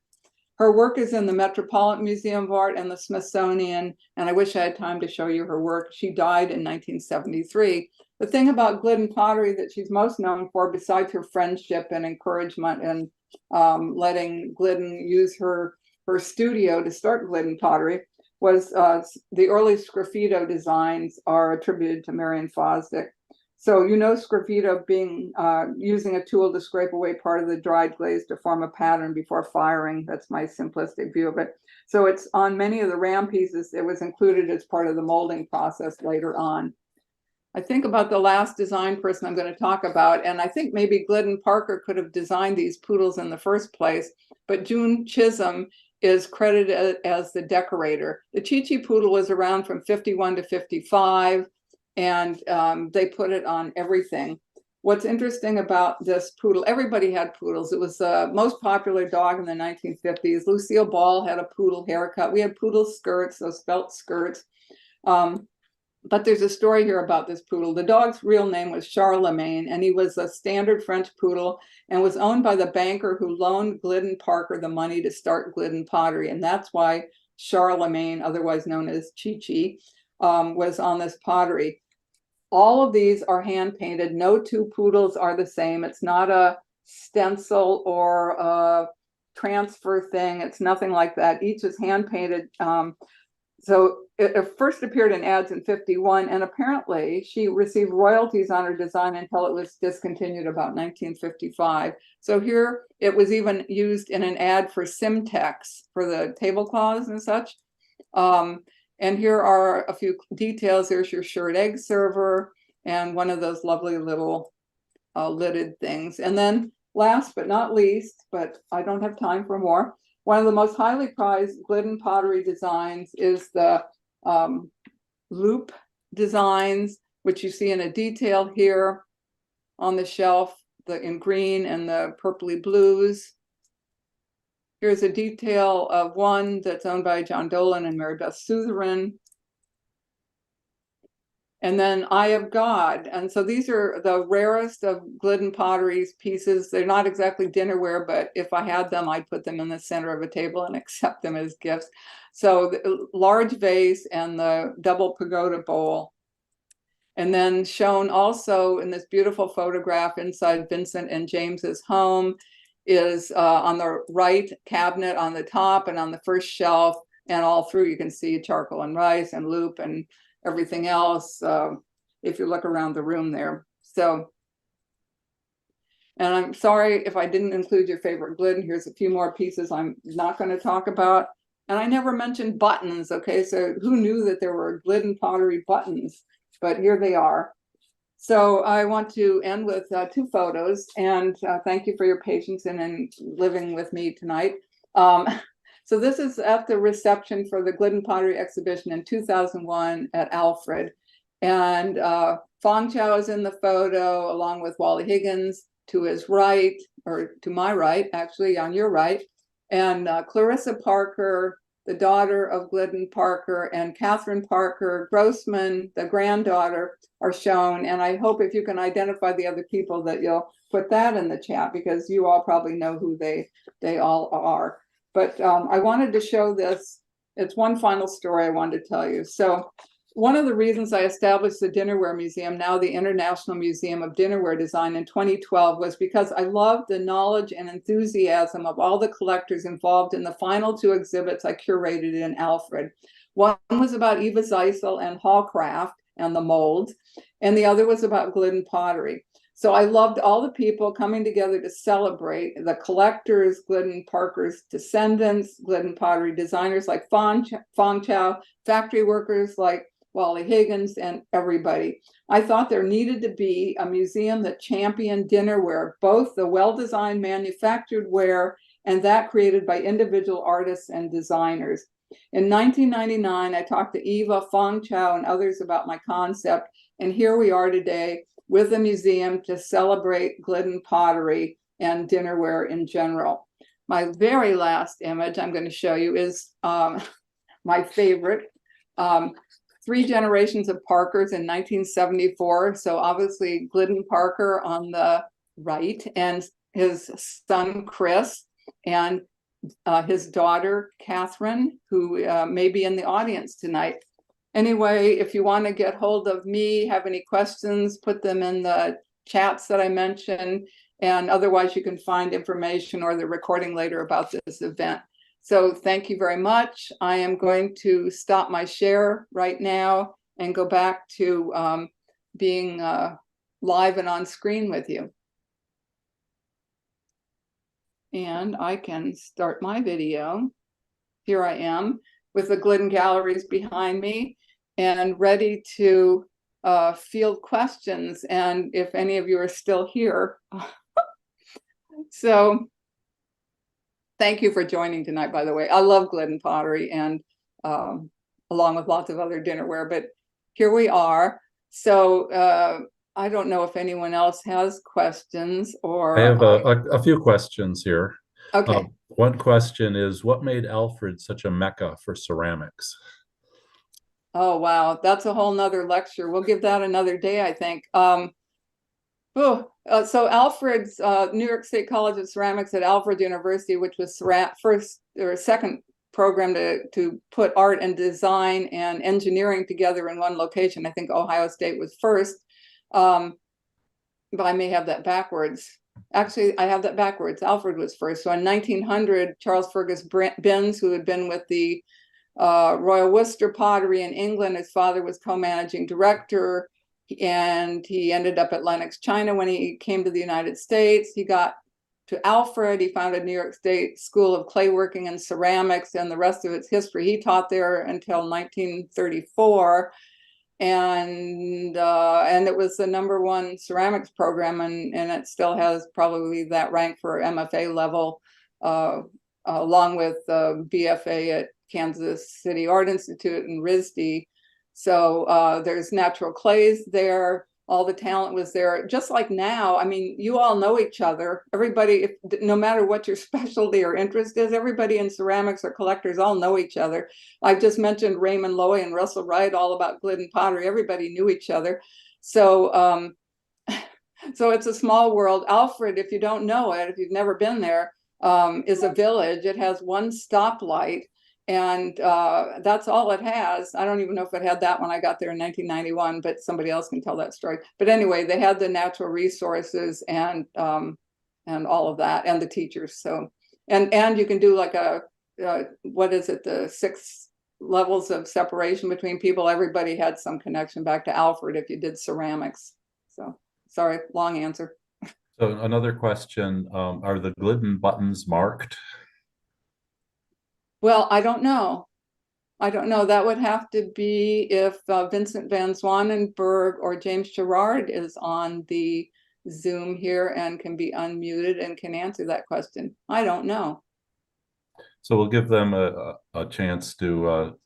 Speaker 1: Her work is in the Metropolitan Museum of Art and the Smithsonian, and I wish I had time to show you her work. She died in 1973. The thing about Glidden Pottery that she's most known for, besides her friendship and encouragement and letting Glidden use her studio to start Glidden Pottery, was the early sgraffito designs are attributed to Marion Fosdick. So you know sgraffito being using a tool to scrape away part of the dried glaze to form a pattern before firing. That's my simplistic view of it. So it's on many of the ram pieces. It was included as part of the molding process later on. I think about the last design person I'm going to talk about, and I think maybe Glidden Parker could have designed these poodles in the first place, but June Chisholm is credited as the decorator. The Chi-Chi poodle was around from 51 to 55, and they put it on everything. What's interesting about this poodle, everybody had poodles. It was the most popular dog in the 1950s. Lucille Ball had a poodle haircut. We had poodle skirts, those felt skirts. But there's a story here about this poodle. The dog's real name was Charlemagne, and he was a standard French poodle and was owned by the banker who loaned Glidden Parker the money to start Glidden Pottery. And that's why Charlemagne, otherwise known as Chi-Chi, was on this pottery. All of these are hand painted. No two poodles are the same. It's not a stencil or a transfer thing. It's nothing like that. Each is hand painted. So it first appeared in ads in 51, and apparently she received royalties on her design until it was discontinued about 1955. So here it was even used in an ad for Simtex for the tablecloths and such. And here are a few details. There's your shirred egg server and one of those lovely little lidded things. And then last but not least, but I don't have time for more, one of the most highly prized Glidden Pottery designs is the loop designs, which you see in a detail here on the shelf, in green and the purpley blues. Here's a detail of one that's owned by John Dolan and Mary Beth Sutherin. And then Eye of God. And so these are the rarest of Glidden Pottery's pieces. They're not exactly dinnerware, but if I had them, I'd put them in the center of a table and accept them as gifts. So the large vase and the double pagoda bowl. And then shown also in this beautiful photograph inside Vincent and James's home is on the right cabinet on the top and on the first shelf, and all through you can see charcoal and rice and loop and everything else if you look around the room there. So, and I'm sorry if I didn't include your favorite Glidden. Here's a few more pieces I'm not going to talk about. And I never mentioned buttons, okay? So who knew that there were Glidden Pottery buttons? But here they are. So I want to end with two photos, and thank you for your patience in living with me tonight. So this is at the reception for the Glidden Pottery exhibition in 2001 at Alfred. And Fong Chow is in the photo along with Wally Higgins to his right, or to my right, actually, on your right. And Clarissa Parker, the daughter of Glidden Parker, and Catherine Parker Grossman, the granddaughter, are shown. And I hope if you can identify the other people that you'll put that in the chat, because you all probably know who they all are. But I wanted to show this. It's one final story I wanted to tell you. So one of the reasons I established the Dinnerware Museum, now the International Museum of Dinnerware Design, in 2012 was because I loved the knowledge and enthusiasm of all the collectors involved in the final two exhibits I curated in Alfred. One was about Eva Zeisel and Hallcraft and the molds, and the other was about Glidden Pottery. So I loved all the people coming together to celebrate the collectors, Glidden Parker's descendants, Glidden Pottery designers like Fong Chow, factory workers like Wally Higgins, and everybody. I thought there needed to be a museum that championed dinnerware, both the well-designed manufactured ware and that created by individual artists and designers. In 1999, I talked to Eva, Fong Chow, and others about my concept, and here we are today with a museum to celebrate Glidden Pottery and dinnerware in general. My very last image I'm going to show you is my favorite. 3 generations of Parkers in 1974. So obviously Glidden Parker on the right, and his son Chris, and his daughter Catherine, who may be in the audience tonight. Anyway, if you want to get hold of me, have any questions, put them in the chats that I mentioned, and otherwise you can find information or the recording later about this event. So thank you very much. I am going to stop my share right now and go back to being live and on screen with you. And I can start my video. Here I am with the Glidden galleries behind me and ready to field questions. And if any of you are still here. So thank you for joining tonight, by the way. I love Glidden Pottery, and along with lots of other dinnerware, but here we are. So I don't know if anyone else has questions or.
Speaker 2: I have a few questions here.
Speaker 1: Okay.
Speaker 2: One question is, what made Alfred such a mecca for ceramics?
Speaker 1: Oh, wow. That's a whole nother lecture. We'll give that another day, I think. So Alfred's New York State College of Ceramics at Alfred University, which was first or second program to put art and design and engineering together in one location. I think Ohio State was first, but I may have that backwards. Actually, I have that backwards. Alfred was first. So in 1900, Charles Fergus Binns, who had been with the Royal Worcester Pottery in England, his father was co-managing director, and he ended up at Lenox, China. When he came to the United States, he got to Alfred. He founded New York State School of Clayworking and Ceramics, and the rest of its history. He taught there until 1934, and it was the #1 ceramics program, and it still has probably that rank for MFA level, along with BFA at Kansas City Art Institute and RISD. So there's natural clays there. All the talent was there. Just like now, I mean, you all know each other. Everybody, no matter what your specialty or interest is, everybody in ceramics or collectors all know each other. I've just mentioned Raymond Loewy and Russell Wright, all about Glidden Pottery. Everybody knew each other. So, so it's a small world. Alfred, if you don't know it, if you've never been there, is a village. It has one stoplight, and that's all it has. I don't even know if it had that when I got there in 1991, but somebody else can tell that story. But anyway, they had the natural resources and all of that, and the teachers. So, and you can do like what is it, the 6 levels of separation between people. Everybody had some connection back to Alfred if you did ceramics. So, sorry, long answer.
Speaker 2: So another question, are the Glidden buttons marked?
Speaker 1: Well, I don't know. I don't know. That would have to be if Vincent Van Zwanenburg or James Gerard is on the Zoom here and can be unmuted and can answer that question. I don't know.
Speaker 2: So we'll give them a chance to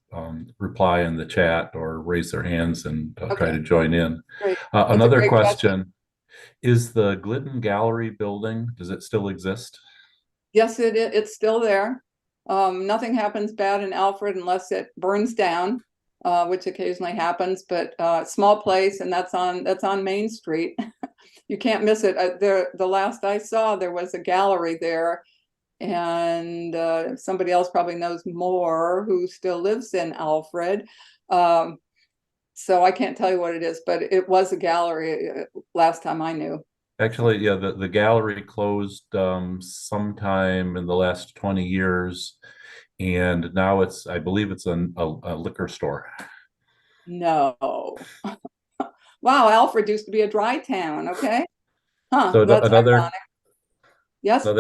Speaker 2: reply in the chat or raise their hands and try to join in.
Speaker 1: Great.
Speaker 2: Another question. Is the Glidden Gallery building, does it still exist?
Speaker 1: Yes, it's still there. Nothing happens bad in Alfred unless it burns down, which occasionally happens, but small place, and that's on Main Street. You can't miss it. The last I saw, there was a gallery there, and somebody else probably knows more who still lives in Alfred. So I can't tell you what it is, but it was a gallery last time I knew.
Speaker 2: Actually, yeah, the gallery closed sometime in the last 20 years, and now I believe it's a liquor store.
Speaker 1: No. Wow, Alfred used to be a dry town, okay? Huh,
Speaker 2: so
Speaker 1: that's ironic. Yes?
Speaker 2: Is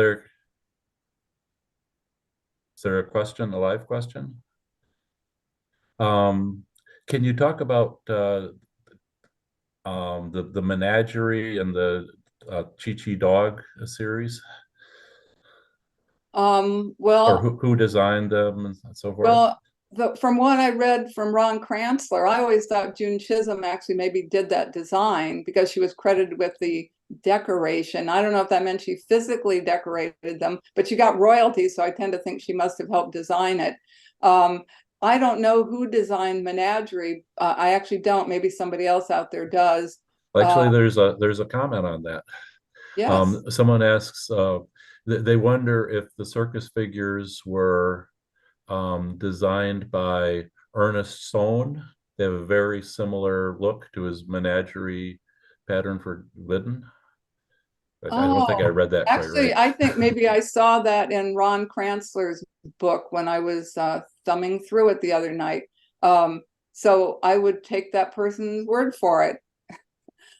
Speaker 2: there a question, a live question? Can you talk about the menagerie and the Chi-Chi dog series?
Speaker 1: Well,
Speaker 2: or who designed them and so forth?
Speaker 1: Well, from what I read from Ron Kranzler, I always thought June Chisholm actually maybe did that design because she was credited with the decoration. I don't know if that meant she physically decorated them, but she got royalties, so I tend to think she must have helped design it. I don't know who designed Menagerie. I actually don't. Maybe somebody else out there does.
Speaker 2: Actually, there's a comment on that.
Speaker 1: Yes.
Speaker 2: Someone asks, they wonder if the circus figures were designed by Ernest Sohn. They have a very similar look to his menagerie pattern for Glidden. I don't think I
Speaker 1: Oh,
Speaker 2: read that quite
Speaker 1: actually,
Speaker 2: right.
Speaker 1: I think maybe I saw that in Ron Kranzler's book when I was thumbing through it the other night. So I would take that person's word for it.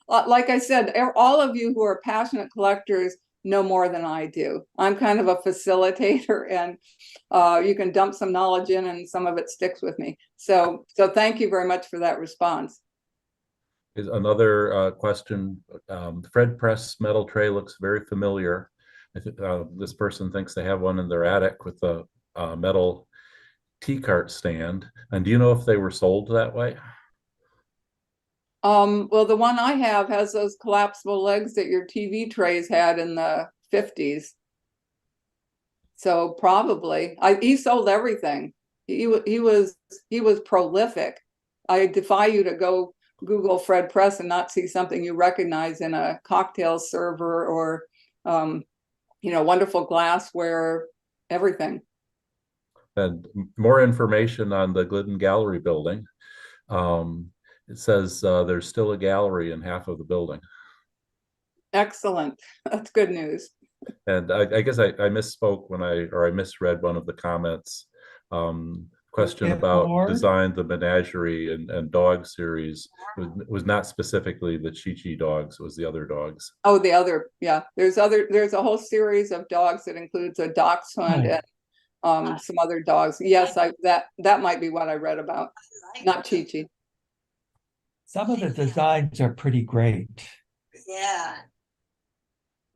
Speaker 1: Like I said, all of you who are passionate collectors know more than I do. I'm kind of a facilitator, and you can dump some knowledge in, and some of it sticks with me. So thank you very much for that response.
Speaker 2: Is another question. The Fred Press metal tray looks very familiar. I think this person thinks they have one in their attic with a metal tea cart stand. And do you know if they were sold that way?
Speaker 1: Well, the one I have has those collapsible legs that your TV trays had in the 50s. So probably he sold everything. He was prolific. I defy you to go Google Fred Press and not see something you recognize in a cocktail server or wonderful glassware, everything.
Speaker 2: And more information on the Glidden Gallery building. It says there's still a gallery in half of the building.
Speaker 1: Excellent. That's good news.
Speaker 2: And I guess I misspoke when I misread one of the comments. Question about design the menagerie and dog series was not specifically the Chi-Chi dogs, it was the other dogs.
Speaker 1: Oh, yeah. There's a whole series of dogs that includes a dachshund and some other dogs. Yes, that might be what I read about, not Chi-Chi.
Speaker 3: Some of the designs are pretty great.
Speaker 4: Yeah.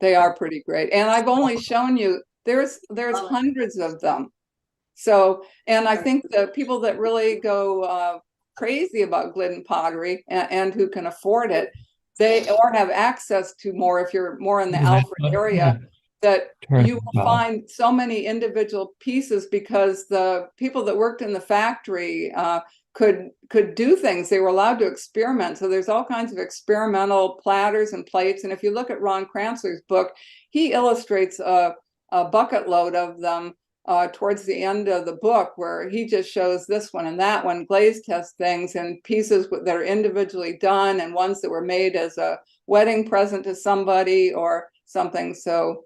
Speaker 1: They are pretty great. And I've only shown you, there's hundreds of them. So, and I think the people that really go crazy about Glidden pottery and who can afford it, they or have access to more if you're more in the Alfred area, that you will find so many individual pieces because the people that worked in the factory could do things. They were allowed to experiment. So there's all kinds of experimental platters and plates. And if you look at Ron Kranzler's book, he illustrates a bucket load of them towards the end of the book, where he just shows this one and that one, glaze test things, and pieces that are individually done and ones that were made as a wedding present to somebody or something. So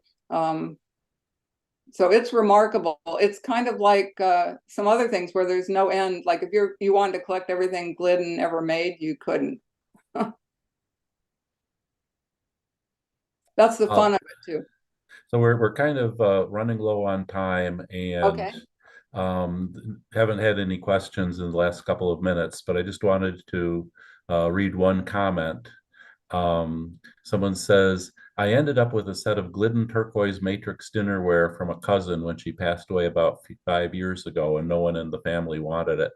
Speaker 1: it's remarkable. It's kind of like some other things where there's no end. Like if you wanted to collect everything Glidden ever made, you couldn't. That's the fun of it too.
Speaker 2: So we're kind of running low on time, and
Speaker 1: okay.
Speaker 2: Haven't had any questions in the last couple of minutes, but I just wanted to read one comment. Someone says, I ended up with a set of Glidden turquoise matrix dinnerware from a cousin when she passed away about 5 years ago, and no one in the family wanted it.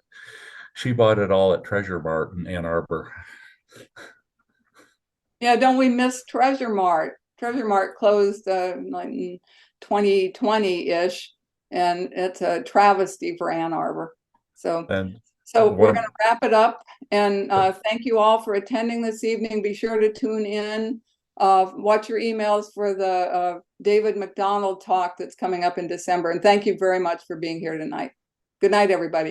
Speaker 2: She bought it all at Treasure Mart in Ann Arbor.
Speaker 1: Yeah, don't we miss Treasure Mart? Treasure Mart closed like in 2020-ish, and it's a travesty for Ann Arbor. So we're going to wrap it up, and thank you all for attending this evening. Be sure to tune in. Watch your emails for the David McDonald talk that's coming up in December. And thank you very much for being here tonight. Good night, everybody.